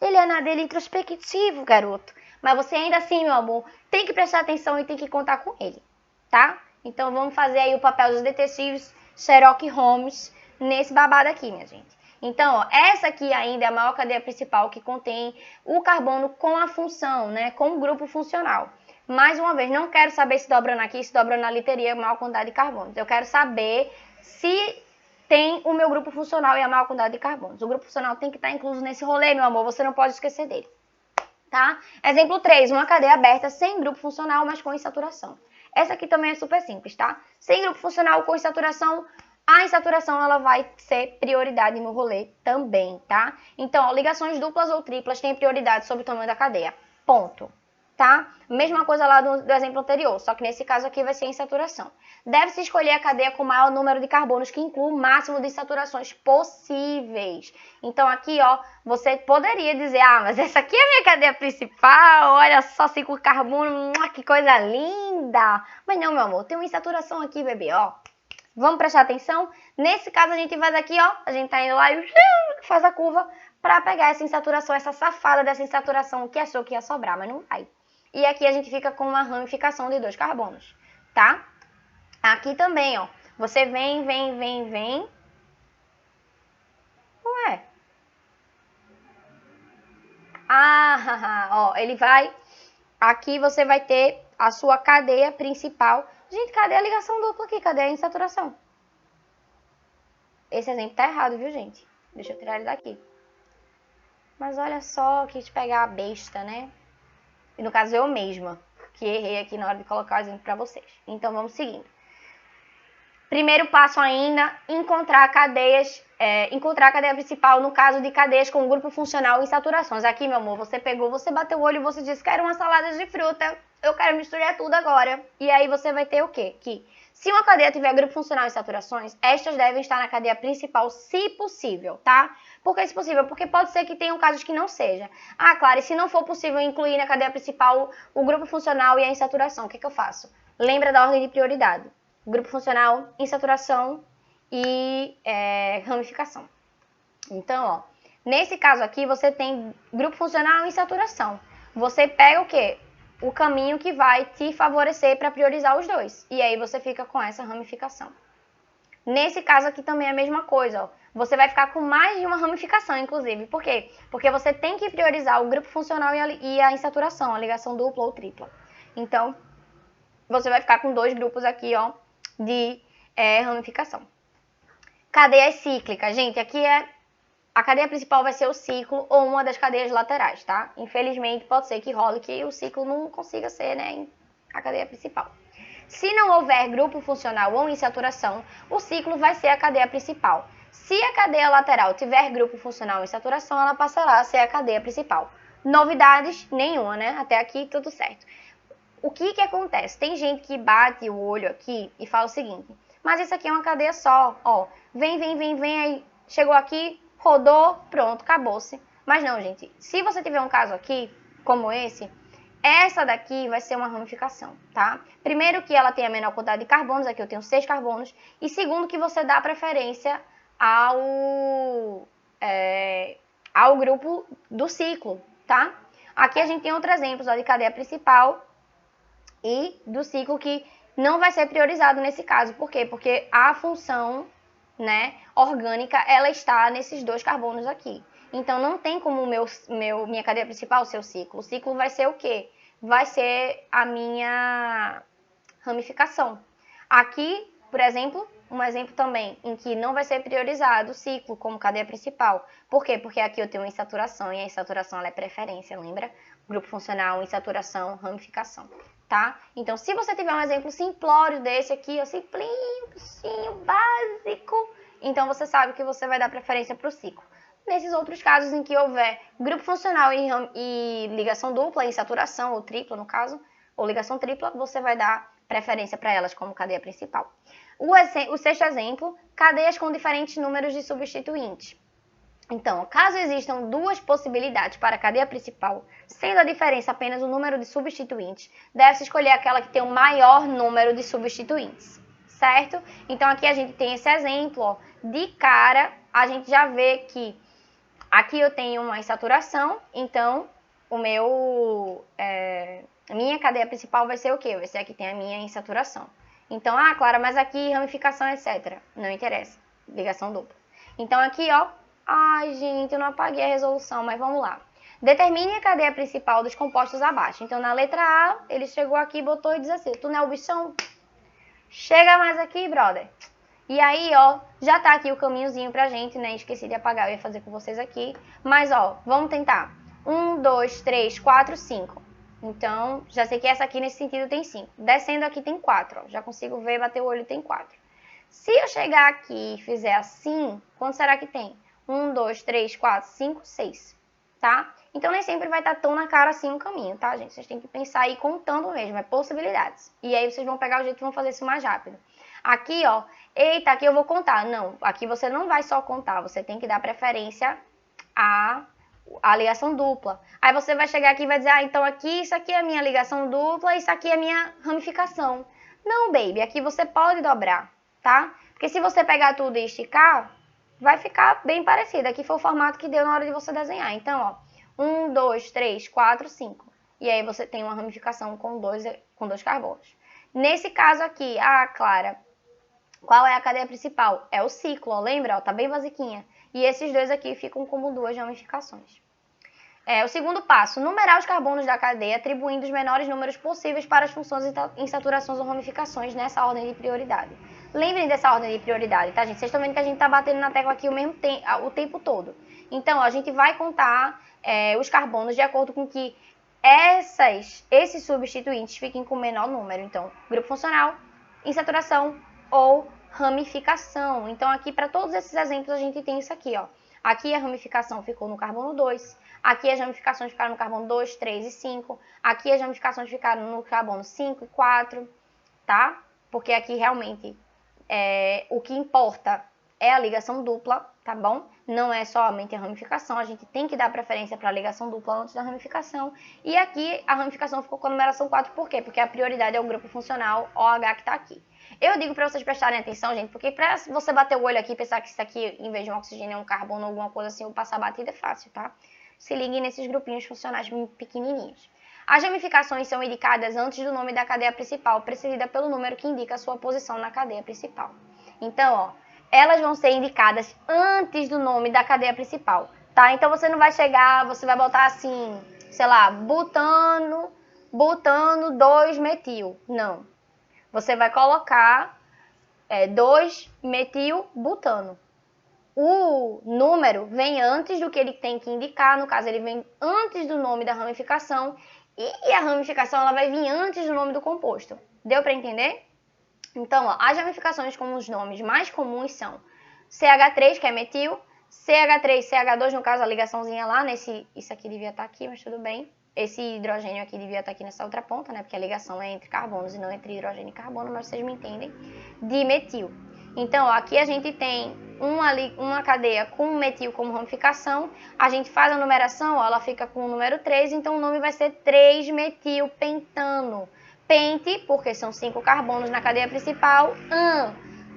Ele é na dele introspectivo, garoto. Mas você ainda assim, meu amor, tem que prestar atenção e tem que contar com ele, tá? Então vamos fazer aí o papel dos detetives Sherlock Holmes nesse babado aqui, minha gente. Então, ó, essa aqui ainda é a maior cadeia principal que contém o carbono com a função, né, com o grupo funcional. Mais uma vez, não quero saber se dobrando aqui, se dobrando ali teria a maior quantidade de carbonos. Eu quero saber se tem o meu grupo funcional e a maior quantidade de carbonos. O grupo funcional tem que estar incluso nesse rolê, meu amor, você não pode esquecer dele. Tá? Exemplo 3, uma cadeia aberta sem grupo funcional, mas com insaturação. Essa aqui também é super simples, tá? Sem grupo funcional com insaturação, a insaturação ela vai ser prioridade no rolê também, tá? Então, ó, ligações duplas ou triplas têm prioridade sobre o tamanho da cadeia. Ponto. Tá? Mesma coisa lá do exemplo anterior, só que nesse caso aqui vai ser insaturação. Deve-se escolher a cadeia com o maior número de carbonos, que inclui o máximo de saturações possíveis. Então aqui, ó, você poderia dizer, mas essa aqui é a minha cadeia principal, olha só, 5 carbonos, que coisa linda. Mas não, meu amor, tem uma insaturação aqui, bebê, ó. Vamos prestar atenção? Nesse caso a gente faz aqui, ó, a gente tá indo lá e faz a curva para pegar essa insaturação, essa safada dessa insaturação que achou que ia sobrar, mas não vai. E aqui a gente fica com uma ramificação de 2 carbonos, tá? Aqui também, ó, você vem. Ué. ó, ele vai... Aqui você vai ter a sua cadeia principal. Gente, cadê a ligação dupla aqui? Cadê a insaturação? Esse exemplo tá errado, viu, gente? Deixa eu tirar ele daqui. Mas olha só, quis pegar a besta, né? E no caso eu mesma, que errei aqui na hora de colocar o exemplo pra vocês. Então vamos seguindo. Primeiro passo ainda, encontrar cadeias, encontrar a cadeia principal no caso de cadeias com grupo funcional em saturações. Aqui, meu amor, você pegou, você bateu o olho e você disse, quero uma salada de fruta, eu quero misturar tudo agora. E aí você vai ter o quê? Que se uma cadeia tiver grupo funcional em saturações, estas devem estar na cadeia principal, se possível, tá? Por que se possível? Porque pode ser que tenham casos que não seja. Ah, claro, e se não for possível incluir na cadeia principal o grupo funcional e a insaturação, o que eu faço? Lembra da ordem de prioridade. Grupo funcional, insaturação e ramificação. Então, ó, nesse caso aqui, você tem grupo funcional e insaturação. Você pega o quê? O caminho que vai te favorecer para priorizar os dois. E aí você fica com essa ramificação. Nesse caso aqui também é a mesma coisa, ó. Você vai ficar com mais de uma ramificação, inclusive. Por quê? Porque você tem que priorizar o grupo funcional e a insaturação, a ligação dupla ou tripla. Então, você vai ficar com dois grupos aqui, ó, de ramificação. Cadeias cíclicas. Gente, aqui a cadeia principal vai ser o ciclo ou uma das cadeias laterais, tá? Infelizmente, pode ser que role que o ciclo não consiga ser, né, a cadeia principal. Se não houver grupo funcional ou insaturação, o ciclo vai ser a cadeia principal. Se a cadeia lateral tiver grupo funcional ou insaturação, ela passará a ser a cadeia principal. Novidades? Nenhuma, né? Até aqui tudo certo. O que acontece? Tem gente que bate o olho aqui e fala o seguinte, mas isso aqui é uma cadeia só, ó, vem, aí, chegou aqui, rodou, pronto, acabou-se. Mas não, gente, se você tiver um caso aqui, como esse, essa daqui vai ser uma ramificação, tá? Primeiro que ela tem a menor quantidade de carbonos, aqui eu tenho 6 carbonos, e segundo que você dá preferência ao grupo do ciclo, tá? Aqui a gente tem outros exemplos, ó, de cadeia principal, e do ciclo que não vai ser priorizado nesse caso. Por quê? Porque a função, né, orgânica, ela está nesses 2 carbonos aqui. Então, não tem como minha cadeia principal ser o ciclo. O ciclo vai ser o quê? Vai ser a minha ramificação. Aqui, por exemplo, um exemplo também em que não vai ser priorizado o ciclo como cadeia principal. Por quê? Porque aqui eu tenho insaturação e a insaturação ela é preferência, lembra? Grupo funcional, insaturação, ramificação. Tá? Então, se você tiver um exemplo simplório desse aqui, ó, simplinho, básico, então você sabe que você vai dar preferência para o ciclo. Nesses outros casos em que houver grupo funcional e ligação dupla, insaturação ou tripla no caso, ou ligação tripla, você vai dar preferência para elas como cadeia principal. O sexto exemplo, cadeias com diferentes números de substituintes. Então, caso existam 2 possibilidades para a cadeia principal, sendo a diferença apenas o número de substituintes, deve-se escolher aquela que tem o maior número de substituintes, certo? Então, aqui a gente tem esse exemplo, ó, de cara, a gente já vê que aqui eu tenho uma insaturação, então a minha cadeia principal vai ser o quê? Vai ser a que tem a minha insaturação. Então, Clara, mas aqui ramificação, etc. Não interessa, ligação dupla. Então, aqui, ó, ai, gente, eu não apaguei a resolução, mas vamos lá. Determine a cadeia principal dos compostos abaixo. Então, na letra A, ele chegou aqui, botou e diz assim, tu não é o bichão? Chega mais aqui, brother. E aí, ó, já tá aqui o caminhozinho pra gente, né? Esqueci de apagar, eu ia fazer com vocês aqui. Mas, ó, vamos tentar. 1, 2, 3, 4, 5. Então, já sei que essa aqui, nesse sentido, tem 5. Descendo aqui tem 4, ó. Já consigo ver, bater o olho, tem 4. Se eu chegar aqui e fizer assim, quanto será que tem? 1, 2, 3, 4, 5, 6, tá? Então, nem sempre vai estar tão na cara assim o caminho, tá, gente? Vocês têm que pensar aí contando mesmo, é possibilidades. E aí, vocês vão pegar o jeito e vão fazer isso mais rápido. Aqui, ó, eita, aqui eu vou contar. Não, aqui você não vai só contar, você tem que dar preferência à ligação dupla. Aí você vai chegar aqui e vai dizer, então aqui, isso aqui é a minha ligação dupla, isso aqui é a minha ramificação. Não, baby, aqui você pode dobrar, tá? Porque se você pegar tudo e esticar, vai ficar bem parecido. Aqui foi o formato que deu na hora de você desenhar. Então, ó, 1, 2, 3, 4, 5. E aí você tem uma ramificação com dois carbonos. Nesse caso aqui, Clara, qual é a cadeia principal? É o ciclo, ó, lembra? Ó, tá bem basiquinha. E esses dois aqui ficam como 2 ramificações. O segundo passo, numerar os carbonos da cadeia, atribuindo os menores números possíveis para as funções insaturações ou ramificações nessa ordem de prioridade. Lembrem dessa ordem de prioridade, tá, gente? Vocês estão vendo que a gente está batendo na tecla aqui o tempo todo. Então, a gente vai contar os carbonos de acordo com que esses substituintes fiquem com o menor número. Então, grupo funcional, insaturação ou ramificação. Então, aqui, para todos esses exemplos, a gente tem isso aqui, ó. Aqui a ramificação ficou no carbono 2, aqui as ramificações ficaram no carbono 2, 3 e 5, aqui as ramificações ficaram no carbono 5 e 4, tá? Porque aqui realmente o que importa é a ligação dupla, tá bom? Não é somente a ramificação, a gente tem que dar preferência para a ligação dupla antes da ramificação. E aqui a ramificação ficou com a numeração 4, por quê? Porque a prioridade é o grupo funcional OH que está aqui. Eu digo para vocês prestarem atenção, gente, porque para você bater o olho aqui e pensar que isso aqui, em vez de um oxigênio, é um carbono ou alguma coisa assim, ou passar batida, é fácil, tá? Se liguem nesses grupinhos funcionais pequenininhos. As ramificações são indicadas antes do nome da cadeia principal, precedida pelo número que indica a sua posição na cadeia principal. Então, ó, elas vão ser indicadas antes do nome da cadeia principal, tá? Então, você não vai chegar, você vai botar assim, sei lá, butano 2-metil. Não. Você vai colocar 2-metilbutano. O número vem antes do que ele tem que indicar, no caso ele vem antes do nome da ramificação e a ramificação ela vai vir antes do nome do composto. Deu para entender? Então, ó, as ramificações com os nomes mais comuns são CH3, que é metil, CH3, CH2, no caso a ligaçãozinha lá, isso aqui devia estar aqui, mas tudo bem. Esse hidrogênio aqui devia estar aqui nessa outra ponta, né? Porque a ligação é entre carbonos e não entre hidrogênio e carbono, mas vocês me entendem. Dimetil. Então, ó, aqui a gente tem uma cadeia com metil como ramificação. A gente faz a numeração, ó, ela fica com o número 3, então o nome vai ser 3-metilpentano. Pente, porque são 5 carbonos na cadeia principal.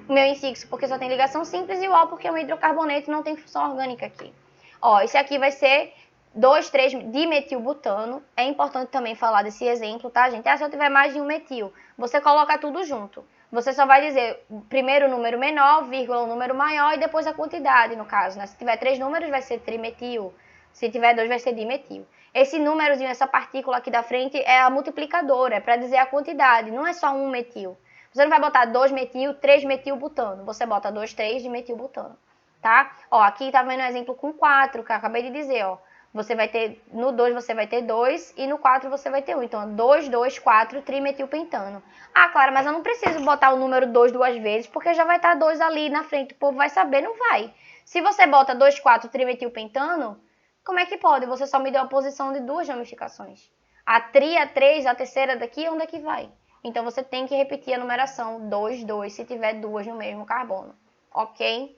Meu infixo, porque só tem ligação simples. E o al, porque é um hidrocarboneto e não tem função orgânica aqui. Ó, esse aqui vai ser 2,3-dimetilbutano. É importante também falar desse exemplo, tá, gente? Se eu tiver mais de um metil, você coloca tudo junto. Você só vai dizer primeiro o número menor, vírgula o número maior e depois a quantidade, no caso, né? Se tiver 3 números, vai ser trimetil. Se tiver 2, vai ser dimetil. Esse númerozinho, essa partícula aqui da frente é a multiplicadora, é para dizer a quantidade, não é só um metil. Você não vai botar 2-metil, 3-metilbutano. Você bota 2, 3 de metilbutano, tá? Ó, aqui tá vendo um exemplo com 4, que eu acabei de dizer, ó. Você vai ter, no 2 você vai ter 2 e no 4 você vai ter 1. Então, 2, 2, 4, trimetilpentano. Ah, claro, mas eu não preciso botar o número 2 duas vezes, porque já vai estar 2 ali na frente. O povo vai saber, não vai. Se você bota 2, 4, trimetilpentano, como é que pode? Você só me deu a posição de duas ramificações. A 3, a terceira daqui, onde é que vai? Então, você tem que repetir a numeração 2, 2, se tiver duas no mesmo carbono. Ok?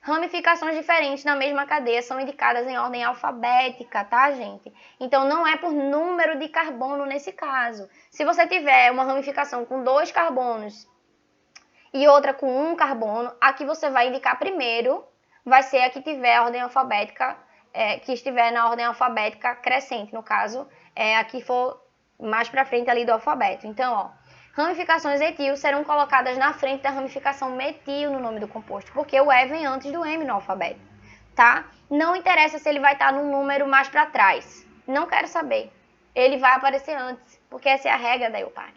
Ramificações diferentes na mesma cadeia são indicadas em ordem alfabética, tá, gente? Então, não é por número de carbono nesse caso. Se você tiver uma ramificação com 2 carbonos e outra com 1 carbono, a que você vai indicar primeiro vai ser a que tiver a ordem alfabética, que estiver na ordem alfabética crescente, no caso, a que for mais para frente ali do alfabeto. Então, ó, ramificações etil serão colocadas na frente da ramificação metil no nome do composto, porque o E vem antes do M no alfabeto, tá? Não interessa se ele vai estar num número mais para trás. Não quero saber. Ele vai aparecer antes, porque essa é a regra da EUPAC.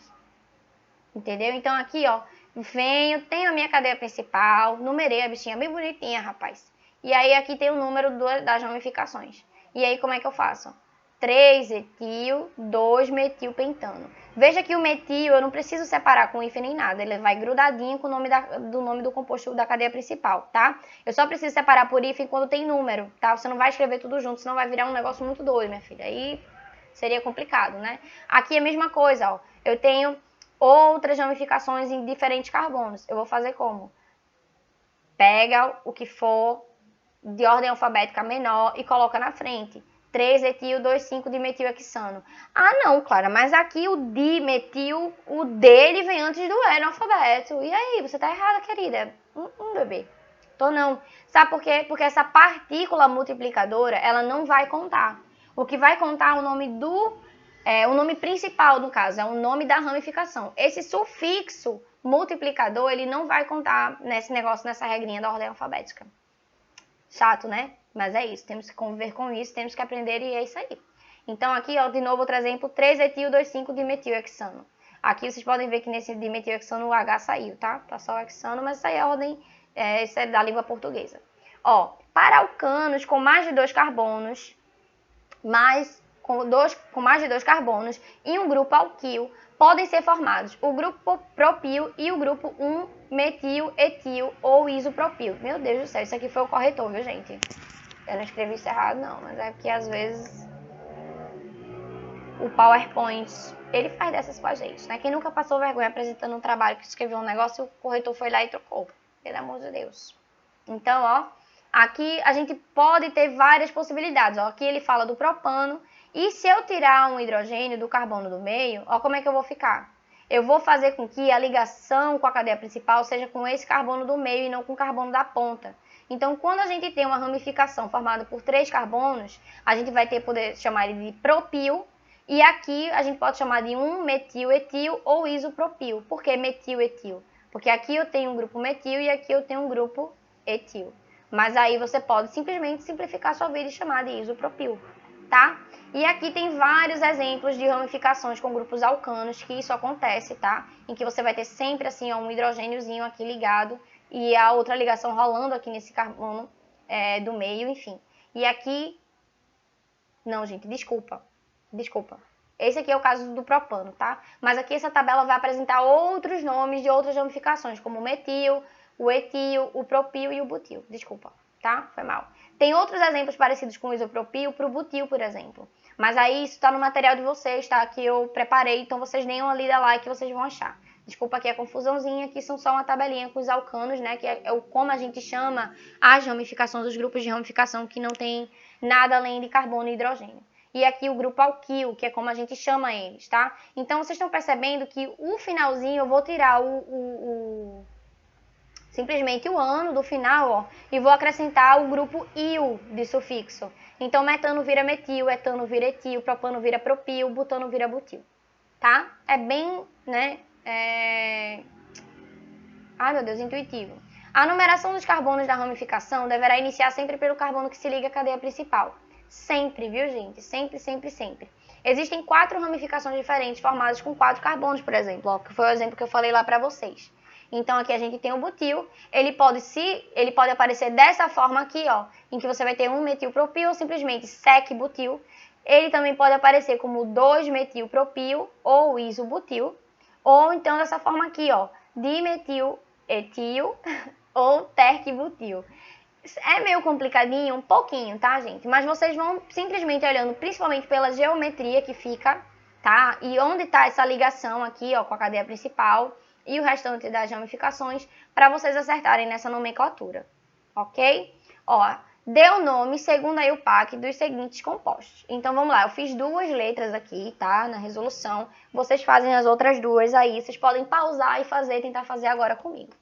Entendeu? Então aqui, ó, tenho a minha cadeia principal, numerei a bichinha bem bonitinha, rapaz. E aí aqui tem o número das ramificações. E aí como é que eu faço? 3-etil, 2-metilpentano. Veja que o metil eu não preciso separar com hífen nem nada, ele vai grudadinho com o nome do composto da cadeia principal, tá? Eu só preciso separar por hífen quando tem número, tá? Você não vai escrever tudo junto, senão vai virar um negócio muito doido, minha filha. Aí seria complicado, né? Aqui é a mesma coisa, ó. Eu tenho outras ramificações em diferentes carbonos. Eu vou fazer como? Pega o que for de ordem alfabética menor e coloca na frente. 3-etil, 2,5 dimetilhexano. Ah, não, Clara, mas aqui o dimetil, o dele vem antes do E no alfabeto. E aí, você tá errada, querida. Bebê. Tô não. Sabe por quê? Porque essa partícula multiplicadora, ela não vai contar. O que vai contar é o nome o nome principal, no caso, é o nome da ramificação. Esse sufixo multiplicador, ele não vai contar nesse negócio, nessa regrinha da ordem alfabética. Chato, né? Mas é isso, temos que conviver com isso, temos que aprender e é isso aí. Então aqui, ó, de novo outro exemplo, 3-etil-2,5-dimetilhexano. Aqui vocês podem ver que nesse dimetilhexano o H saiu, tá? Tá só o hexano, mas isso aí é a ordem, isso é da língua portuguesa. Ó, para alcanos com mais de 2 carbonos, com mais de 2 carbonos e um grupo alquil, podem ser formados o grupo propil e o grupo 1-metil, etil ou isopropil. Meu Deus do céu, isso aqui foi o corretor, viu, gente? Eu não escrevi isso errado, não, mas é porque às vezes o PowerPoint, ele faz dessas com a gente, né? Quem nunca passou vergonha apresentando um trabalho que escreveu um negócio e o corretor foi lá e trocou. Pelo amor de Deus. Então, ó, aqui a gente pode ter várias possibilidades. Ó, aqui ele fala do propano. E se eu tirar um hidrogênio do carbono do meio, ó como é que eu vou ficar? Eu vou fazer com que a ligação com a cadeia principal seja com esse carbono do meio e não com o carbono da ponta. Então, quando a gente tem uma ramificação formada por 3 carbonos, a gente vai poder chamar ele de propil. E aqui a gente pode chamar de 1-metil-etil ou isopropil. Por que metil-etil? Porque aqui eu tenho um grupo metil e aqui eu tenho um grupo etil. Mas aí você pode simplesmente simplificar sua vida e chamar de isopropil, tá? E aqui tem vários exemplos de ramificações com grupos alcanos que isso acontece, tá? Em que você vai ter sempre assim ó, um hidrogêniozinho aqui ligado e a outra ligação rolando aqui nesse carbono do meio, enfim. E aqui... Não, gente, desculpa. Esse aqui é o caso do propano, tá? Mas aqui essa tabela vai apresentar outros nomes de outras ramificações, como o metil, o etil, o propil e o butil. Desculpa, tá? Foi mal. Tem outros exemplos parecidos com o isopropil para o butil, por exemplo. Mas aí isso está no material de vocês, tá? Que eu preparei, então vocês deem uma lida lá que vocês vão achar. Desculpa aqui a confusãozinha, que são só uma tabelinha com os alcanos, né? Que é como a gente chama as ramificações, os grupos de ramificação que não tem nada além de carbono e hidrogênio. E aqui o grupo alquil, que é como a gente chama eles, tá? Então, vocês estão percebendo que o finalzinho eu vou tirar simplesmente o ano do final, ó, e vou acrescentar o grupo il de sufixo. Então, metano vira metil, etano vira etil, propano vira propil, butano vira butil, tá? É bem, né, ai, meu Deus, intuitivo. A numeração dos carbonos da ramificação deverá iniciar sempre pelo carbono que se liga à cadeia principal. Sempre, viu, gente? Sempre, sempre, sempre. Existem 4 ramificações diferentes formadas com 4 carbonos, por exemplo, ó, que foi o exemplo que eu falei lá para vocês. Então, aqui a gente tem o butil, ele pode aparecer dessa forma aqui, ó, em que você vai ter 1-metilpropil ou simplesmente sec-butil. Ele também pode aparecer como 2-metilpropil ou isobutil, ou então dessa forma aqui, ó, dimetil-etil ou terc-butil. É meio complicadinho, um pouquinho, tá, gente? Mas vocês vão simplesmente olhando, principalmente pela geometria que fica, tá? E onde tá essa ligação aqui, ó, com a cadeia principal e o restante das ramificações, para vocês acertarem nessa nomenclatura, ok? Ó, deu nome, segundo a IUPAC, dos seguintes compostos. Então, vamos lá, eu fiz 2 letras aqui, tá, na resolução. Vocês fazem as outras 2 aí, vocês podem pausar e tentar fazer agora comigo.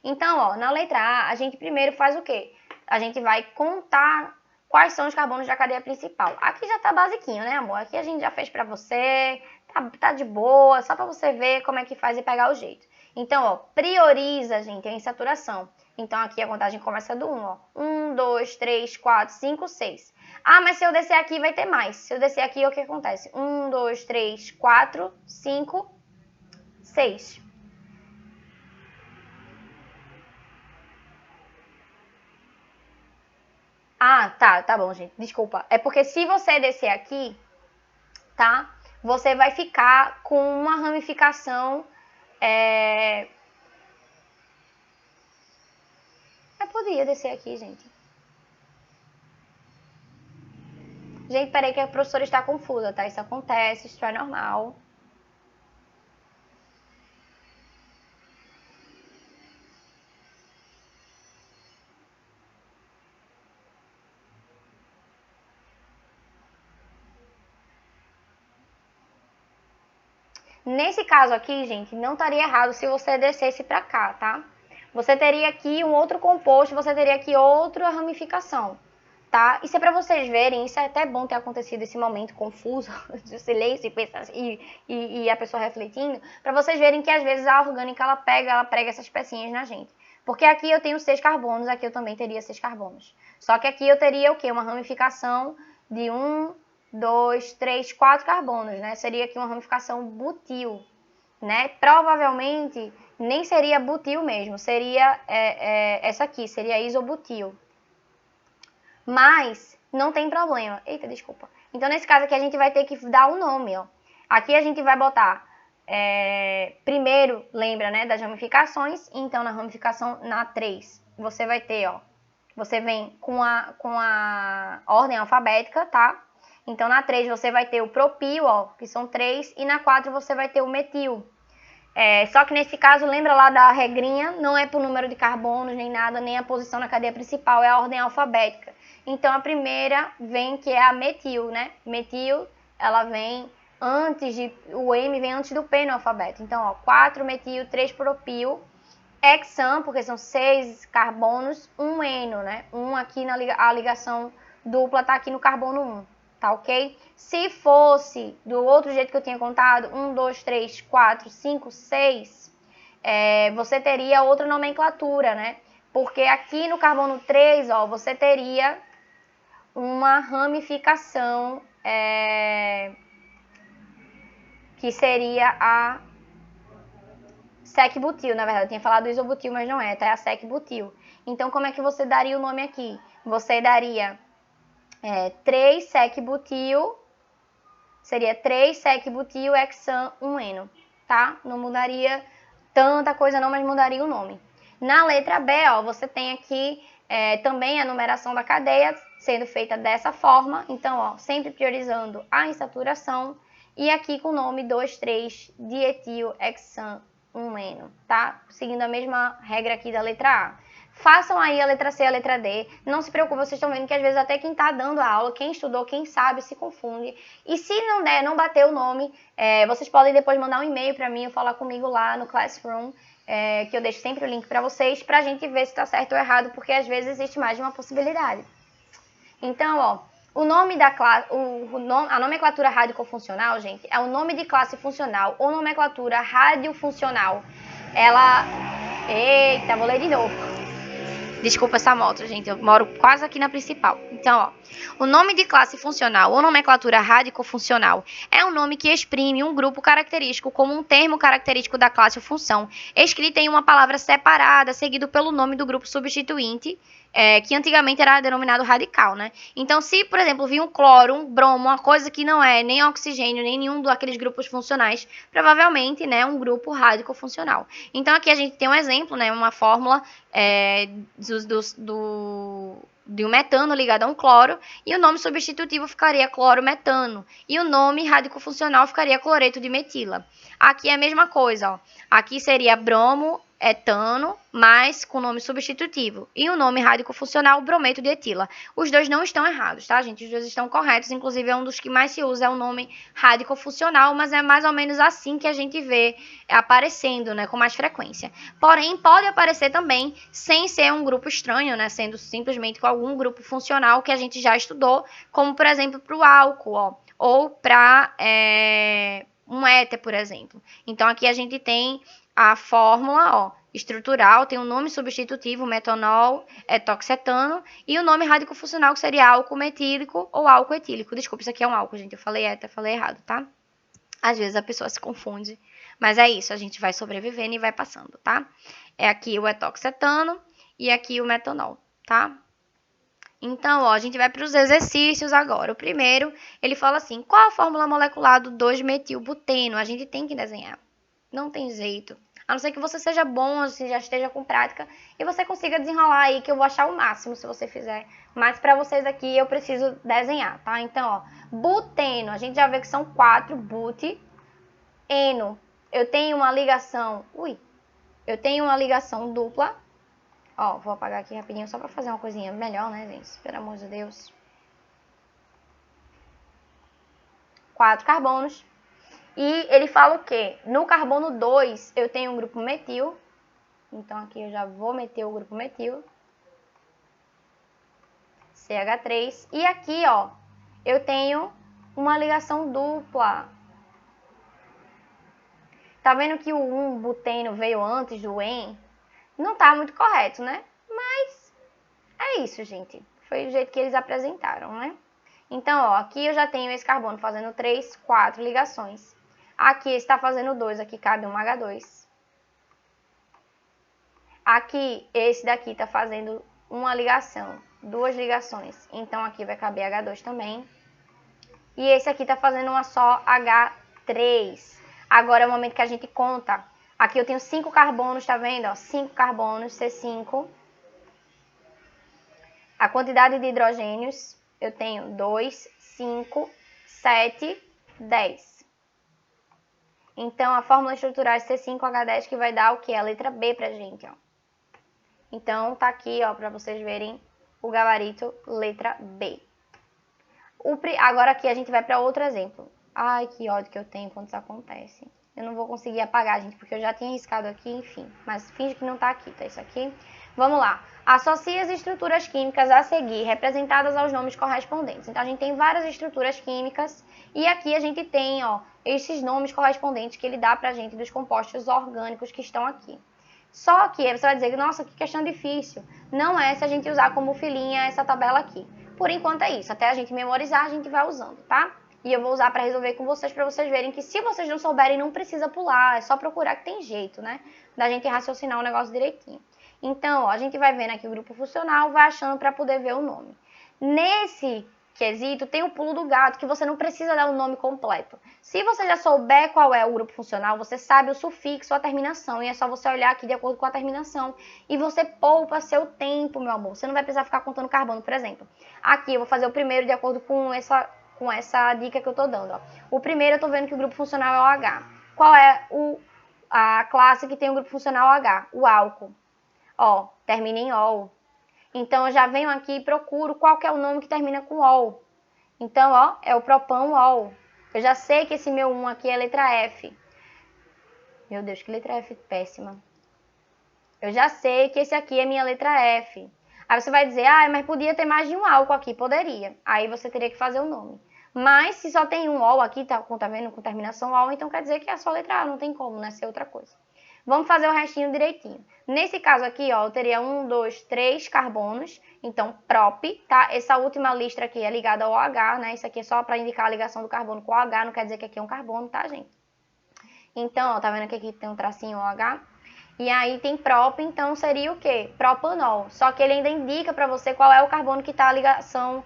Então, ó, na letra A, a gente primeiro faz o quê? A gente vai contar quais são os carbonos da cadeia principal. Aqui já tá basiquinho, né, amor? Aqui a gente já fez pra você, tá de boa, só pra você ver como é que faz e pegar o jeito. Então, ó, prioriza, gente, a insaturação. Então, aqui a contagem começa do 1, ó. 1, 2, 3, 4, 5, 6. Ah, mas se eu descer aqui vai ter mais. Se eu descer aqui, o que acontece? 1, 2, 3, 4, 5, 6. Ah, tá bom, gente. Desculpa. É porque se você descer aqui, tá? Você vai ficar com uma ramificação. Eu podia descer aqui, gente. Gente, peraí que a professora está confusa, tá? Isso acontece, isso é normal. Nesse caso aqui, gente, não estaria errado se você descesse para cá, tá? Você teria aqui um outro composto, você teria aqui outra ramificação, tá? Isso é para vocês verem, isso é até bom ter acontecido esse momento confuso de silêncio e a pessoa refletindo, para vocês verem que às vezes a orgânica ela prega essas pecinhas na gente. Porque aqui eu tenho 6 carbonos, aqui eu também teria 6 carbonos. Só que aqui eu teria o quê? Uma ramificação de 1, 2, 3, 4 carbonos, né? Seria aqui uma ramificação butil, né? Provavelmente nem seria butil mesmo, seria essa aqui, seria isobutil. Mas não tem problema. Eita, desculpa. Então, nesse caso aqui, a gente vai ter que dar um nome, ó. Aqui a gente vai botar, primeiro, lembra, né, das ramificações. Então, na ramificação, na 3, você vai ter, ó, você vem com a ordem alfabética, tá? Então, na 3 você vai ter o propil, ó, que são 3, e na 4 você vai ter o metil. Só que nesse caso, lembra lá da regrinha, não é por número de carbonos, nem nada, nem a posição na cadeia principal, é a ordem alfabética. Então, a primeira vem, que é a metil, né? Metil, ela vem antes o M vem antes do P no alfabeto. Então, ó, 4 metil, 3 propil, hexan, porque são 6 carbonos, 1 eno, né? Aqui a ligação dupla tá aqui no carbono 1, tá ok? Se fosse do outro jeito que eu tinha contado, 1, 2, 3, 4, 5, 6, você teria outra nomenclatura, né? Porque aqui no carbono 3, ó, você teria uma ramificação que seria a sec-butil, na verdade. Eu tinha falado isobutil, mas não é, tá? É a sec-butil. Então, como é que você daria o nome aqui? Você daria 3 sec-butil, seria 3 sec-butil hexan 1 eno, tá? Não mudaria tanta coisa não, mas mudaria o nome. Na letra B, ó, você tem aqui também a numeração da cadeia sendo feita dessa forma. Então, ó, sempre priorizando a insaturação. E aqui com o nome 2,3 dietil hexan 1 eno, tá? Seguindo a mesma regra aqui da letra A. Façam aí a letra C e a letra D. Não se preocupe, vocês estão vendo que às vezes até quem está dando a aula, quem estudou, quem sabe, se confunde. E se não der, não bater o nome, vocês podem depois mandar um e-mail para mim ou falar comigo lá no Classroom, que eu deixo sempre o link para vocês, para a gente ver se está certo ou errado, porque às vezes existe mais de uma possibilidade. Então, ó, o nome da classe, a nomenclatura radicofuncional, gente, é o nome de classe funcional ou nomenclatura radiofuncional. Ela... Eita, vou ler de novo. Desculpa essa moto, gente, eu moro quase aqui na principal. Então, ó, o nome de classe funcional ou nomenclatura radicofuncional é um nome que exprime um grupo característico como um termo característico da classe ou função, escrita em uma palavra separada, seguido pelo nome do grupo substituinte, que antigamente era denominado radical, né? Então, se, por exemplo, vir um cloro, um bromo, uma coisa que não é nem oxigênio, nem nenhum daqueles grupos funcionais, provavelmente, né, um grupo radicofuncional. Então, aqui a gente tem um exemplo, né, uma fórmula de um metano ligado a um cloro, e o nome substitutivo ficaria clorometano, e o nome radicofuncional ficaria cloreto de metila. Aqui é a mesma coisa, ó. Aqui seria bromo, etano, mas com nome substitutivo. E o nome radicofuncional, brometo de etila. Os dois não estão errados, tá, gente? Os dois estão corretos. Inclusive, é um dos que mais se usa, é o nome radicofuncional, mas é mais ou menos assim que a gente vê aparecendo, né, com mais frequência. Porém, pode aparecer também sem ser um grupo estranho, né, sendo simplesmente com algum grupo funcional que a gente já estudou, como, por exemplo, para o álcool, ó, ou para um éter, por exemplo. Então, aqui a gente tem a fórmula, ó, estrutural, tem o nome substitutivo, metanol, etoxetano, e o nome radicofuncional, que seria álcool metílico ou álcool etílico. Desculpa, isso aqui é um álcool, gente, eu falei éter, falei errado, tá? Às vezes a pessoa se confunde, mas é isso, a gente vai sobrevivendo e vai passando, tá? É aqui o etoxetano e aqui o metanol, tá? Então, ó, a gente vai para os exercícios agora. O primeiro, ele fala assim, qual a fórmula molecular do 2-metilbuteno? A gente tem que desenhar. Não tem jeito. A não ser que você seja bom, se já esteja com prática, e você consiga desenrolar aí, que eu vou achar o máximo se você fizer. Mas para vocês aqui, eu preciso desenhar, tá? Então, ó, buteno, a gente já vê que são 4, but, eno. Eu tenho uma ligação, eu tenho uma ligação dupla. Ó, vou apagar aqui rapidinho só para fazer uma coisinha melhor, né, gente? Pelo amor de Deus. 4 carbonos. E ele fala o quê? No carbono 2, eu tenho um grupo metil. Então, aqui eu já vou meter o grupo metil. CH3. E aqui, ó, eu tenho uma ligação dupla. Tá vendo que o 1-buteno veio antes do EN? Não tá muito correto, né? Mas é isso, gente. foi o jeito que eles apresentaram, né? Então, ó, aqui eu já tenho esse carbono fazendo 3, 4 ligações. Aqui está fazendo 2, aqui cabe um H2. Aqui, esse daqui está fazendo uma ligação, 2 ligações. Então, aqui vai caber H2 também. E esse aqui está fazendo uma só H3. Agora é o momento que a gente conta. Aqui eu tenho 5 carbonos, tá vendo? Ó, 5 carbonos, C5. A quantidade de hidrogênios, eu tenho 2, 5, 7, 10. Então, a fórmula estrutural é C5H10, que vai dar o quê? A letra B pra gente, ó. Então, tá aqui, ó, pra vocês verem o gabarito, letra B. Agora aqui a gente vai para outro exemplo. Ai, que ódio que eu tenho quando isso acontece. Eu não vou conseguir apagar, gente, porque eu já tinha riscado aqui, enfim. Mas finge que não tá aqui, tá isso aqui. Vamos lá. Associe as estruturas químicas a seguir, representadas aos nomes correspondentes. Então, a gente tem várias estruturas químicas e aqui a gente tem, ó, esses nomes correspondentes que ele dá pra gente dos compostos orgânicos que estão aqui. Só que você vai dizer, nossa, que questão difícil. Não é se a gente usar como filinha essa tabela aqui. Por enquanto é isso. Até a gente memorizar, a gente vai usando, tá? E eu vou usar para resolver com vocês, para vocês verem que se vocês não souberem, não precisa pular. É só procurar que tem jeito, né? Da gente raciocinar o negócio direitinho. Então, ó, a gente vai vendo aqui o grupo funcional, vai achando para poder ver o nome. Nesse quesito, tem o pulo do gato, que você não precisa dar o nome completo. Se você já souber qual é o grupo funcional, você sabe o sufixo, a terminação, e é só você olhar aqui de acordo com a terminação. E você poupa seu tempo, meu amor. Você não vai precisar ficar contando carbono, por exemplo. Aqui eu vou fazer o primeiro de acordo com essa dica que eu tô dando, ó. O primeiro eu tô vendo que o grupo funcional é o H. Qual é a classe que tem o grupo funcional H? O álcool. Ó, termina em ol. Então, eu já venho aqui e procuro qual que é o nome que termina com ol. Então, ó, é o propan-ol. Eu já sei que esse meu 1 aqui é a letra F. Meu Deus, que letra F péssima. Eu já sei que esse aqui é minha letra F. Aí você vai dizer, ah, mas podia ter mais de um álcool aqui. Poderia. Aí você teria que fazer o nome. Mas se só tem um ol aqui, tá vendo, com terminação ol, então quer dizer que é só a letra A, não tem como, né, ser outra coisa. Vamos fazer o restinho direitinho. Nesse caso aqui, ó, eu teria 1, 2, 3 carbonos. Então, prop, tá? Essa última lista aqui é ligada ao OH, né? Isso aqui é só para indicar a ligação do carbono com o OH, não quer dizer que aqui é um carbono, tá, gente? Então, ó, tá vendo que aqui tem um tracinho OH? E aí tem prop, então seria o quê? Propanol. Só que ele ainda indica para você qual é o carbono que tá a ligação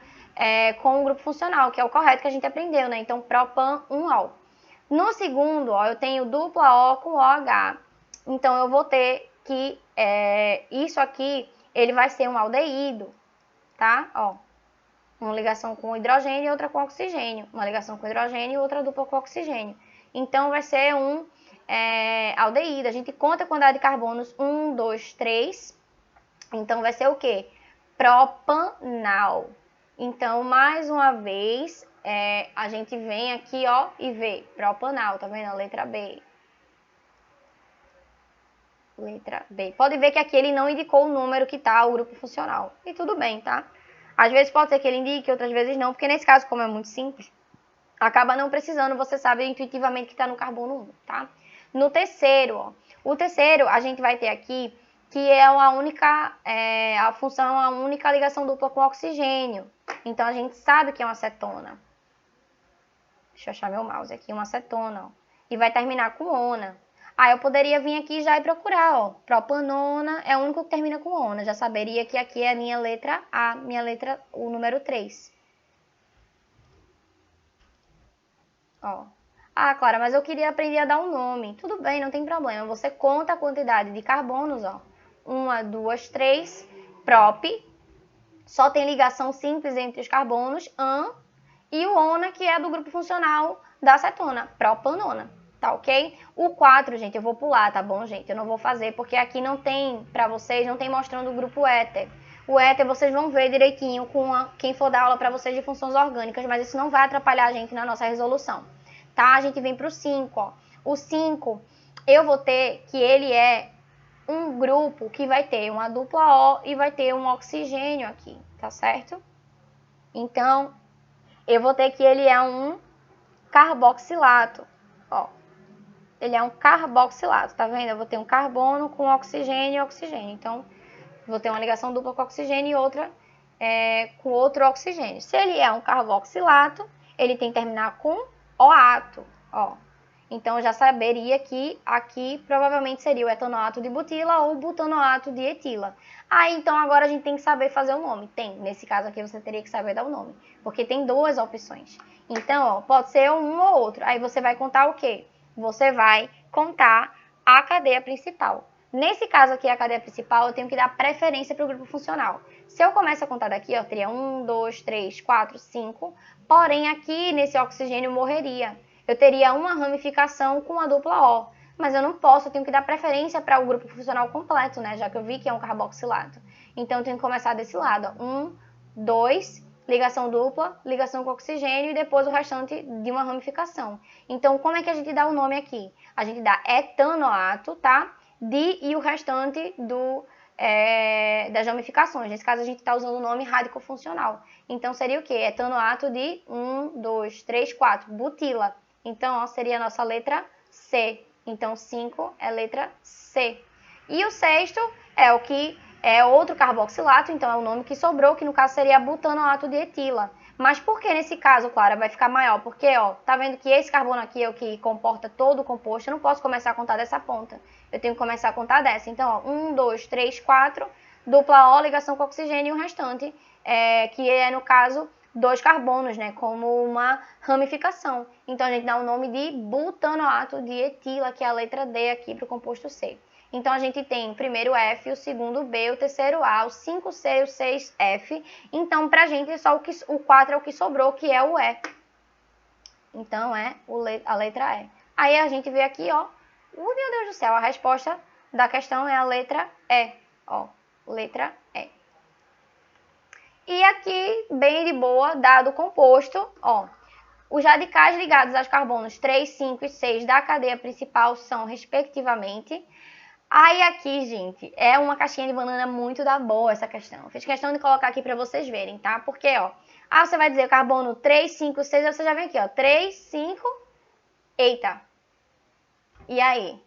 com o grupo funcional, que é o correto que a gente aprendeu, né? Então, propan-1-ol. No segundo, ó, eu tenho dupla O com OH. Então, eu vou ter que isso aqui, ele vai ser um aldeído, tá? Ó, uma ligação com hidrogênio e outra com oxigênio. Uma ligação com hidrogênio e outra dupla com oxigênio. Então, vai ser um aldeído. A gente conta a quantidade de carbonos 1, 2, 3. Então, vai ser o quê? Propanal. Então, mais uma vez, a gente vem aqui, ó, e vê propanal, tá vendo? A letra B. Letra B. Pode ver que aqui ele não indicou o número que tá o grupo funcional. E tudo bem, tá? Às vezes pode ser que ele indique, outras vezes não, porque nesse caso, como é muito simples, acaba não precisando, você sabe intuitivamente que tá no carbono 1, tá? No terceiro, ó. O terceiro, a gente vai ter aqui que é a única, a função, a única ligação dupla com oxigênio. Então, a gente sabe que é uma acetona. Deixa eu achar meu mouse aqui, uma acetona, ó. E vai terminar com ona. Aí eu poderia vir aqui já e procurar, ó. Propanona é o único que termina com ona. Já saberia que aqui é a minha letra A, minha letra, o número 3. Ó. Ah, Clara, mas eu queria aprender a dar um nome. Tudo bem, não tem problema. Você conta a quantidade de carbonos, ó. 1, 2, 3, prop. Só tem ligação simples entre os carbonos, an, e o ona, que é do grupo funcional da acetona, propanona. Tá ok? O 4, gente, eu vou pular, tá bom, gente? Eu não vou fazer, porque aqui não tem, pra vocês, não tem mostrando o grupo éter. O éter vocês vão ver direitinho com quem for dar aula pra vocês de funções orgânicas, mas isso não vai atrapalhar a gente na nossa resolução. Tá? A gente vem pro 5, ó. O 5, eu vou ter que ele é um grupo que vai ter uma dupla O e vai ter um oxigênio aqui, tá certo? Então, eu vou ter que ele é um carboxilato, ó. Ele é um carboxilato, tá vendo? Eu vou ter um carbono com oxigênio e oxigênio. Então, vou ter uma ligação dupla com oxigênio e outra com outro oxigênio. Se ele é um carboxilato, ele tem que terminar com oato, ó. Então, eu já saberia que aqui provavelmente seria o etanoato de butila ou o butanoato de etila. Aí, então, agora a gente tem que saber fazer o nome. Nesse caso aqui, você teria que saber dar o nome, porque tem duas opções. Então, ó, pode ser um ou outro. Aí você vai contar o quê? Você vai contar a cadeia principal. Nesse caso aqui, a cadeia principal, eu tenho que dar preferência para o grupo funcional. Se eu começo a contar daqui, ó, teria 1, 2, 3, 4, 5. Porém, aqui nesse oxigênio morreria. Eu teria uma ramificação com a dupla O. Mas eu não posso, eu tenho que dar preferência para o grupo funcional completo, né? Já que eu vi que é um carboxilato. Então, eu tenho que começar desse lado. 1, 2, ligação dupla, ligação com oxigênio e depois o restante de uma ramificação. Então, como é que a gente dá o nome aqui? A gente dá etanoato, tá? E o restante das ramificações. Nesse caso, a gente está usando o nome radicofuncional. Então, seria o quê? Etanoato de 1, 2, 3, 4. Butila. Então, ó, seria a nossa letra C. Então, 5 é letra C. E o sexto é o que é outro carboxilato, então é o nome que sobrou, que no caso seria butanoato de etila. Mas por que nesse caso, Clara, vai ficar maior? Porque, ó, tá vendo que esse carbono aqui é o que comporta todo o composto. Eu não posso começar a contar dessa ponta. Eu tenho que começar a contar dessa. Então, ó, 1, 2, 3, 4, dupla O, ligação com oxigênio e o restante, que é, no caso, 2 carbonos, né, como uma ramificação. Então, a gente dá o nome de butanoato de etila, que é a letra D aqui para o composto C. Então, a gente tem o primeiro F, o segundo B, o terceiro A, o 5C e o 6F. Então, pra gente, só o 4 é o que sobrou, que é o E. Então, é a letra E. Aí, a gente vê aqui, ó, meu Deus do céu, a resposta da questão é a letra E. Ó, letra E. E aqui, bem de boa, dado o composto, ó, os radicais ligados aos carbonos 3, 5 e 6 da cadeia principal são, respectivamente... Aí aqui, gente, é uma caixinha de banana muito da boa essa questão. Eu fiz questão de colocar aqui pra vocês verem, tá? Porque, ó, você vai dizer o carbono 3, 5, 6, você já vem aqui, ó, 3, 5, eita. E aí?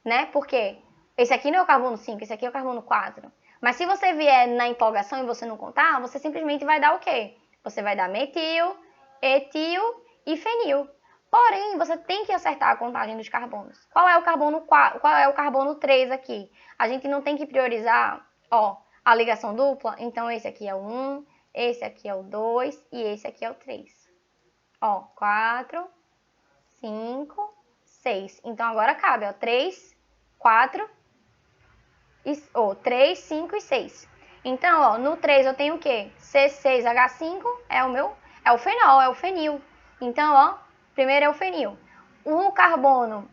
Né? Porque esse aqui não é o carbono 5, esse aqui é o carbono 4. Mas se você vier na empolgação e você não contar, você simplesmente vai dar o quê? Você vai dar metil, etil e fenil. Porém, você tem que acertar a contagem dos carbonos. Qual é o carbono 4, qual é o carbono 3 aqui? A gente não tem que priorizar, ó, a ligação dupla. Então, esse aqui é o 1, esse aqui é o 2 e esse aqui é o 3. Ó, 4, 5, 6. Então, agora cabe, ó, 3, 4, 3, 5 e 6. Então, ó, no 3 eu tenho o quê? C6H5 é o fenol, é o fenil. Então, ó, primeiro é o fenil. O carbono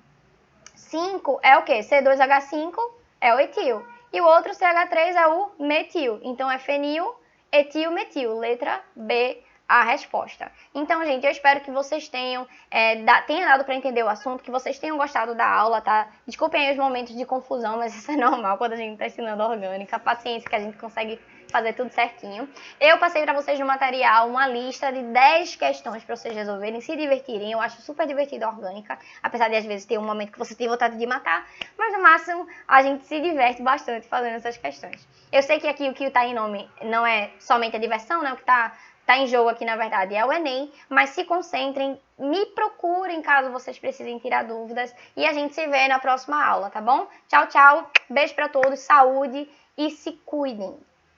5 é o quê? C2H5 é o etil. E o outro CH3 é o metil. Então, é fenil, etil, metil. Letra B, a resposta. Então, gente, eu espero que vocês tenham dado para entender o assunto, que vocês tenham gostado da aula, tá? Desculpem aí os momentos de confusão, mas isso é normal quando a gente está ensinando orgânica. Paciência que a gente consegue fazer tudo certinho. Eu passei para vocês no material uma lista de 10 questões para vocês resolverem, se divertirem. Eu acho super divertida a orgânica, apesar de às vezes ter um momento que você tem vontade de matar, mas no máximo a gente se diverte bastante fazendo essas questões. Eu sei que aqui o que está em nome não é somente a diversão, né? O que tá em jogo aqui, na verdade, é o Enem, mas se concentrem, me procurem caso vocês precisem tirar dúvidas e a gente se vê na próxima aula, tá bom? Tchau, tchau, beijo pra todos, saúde e se cuidem!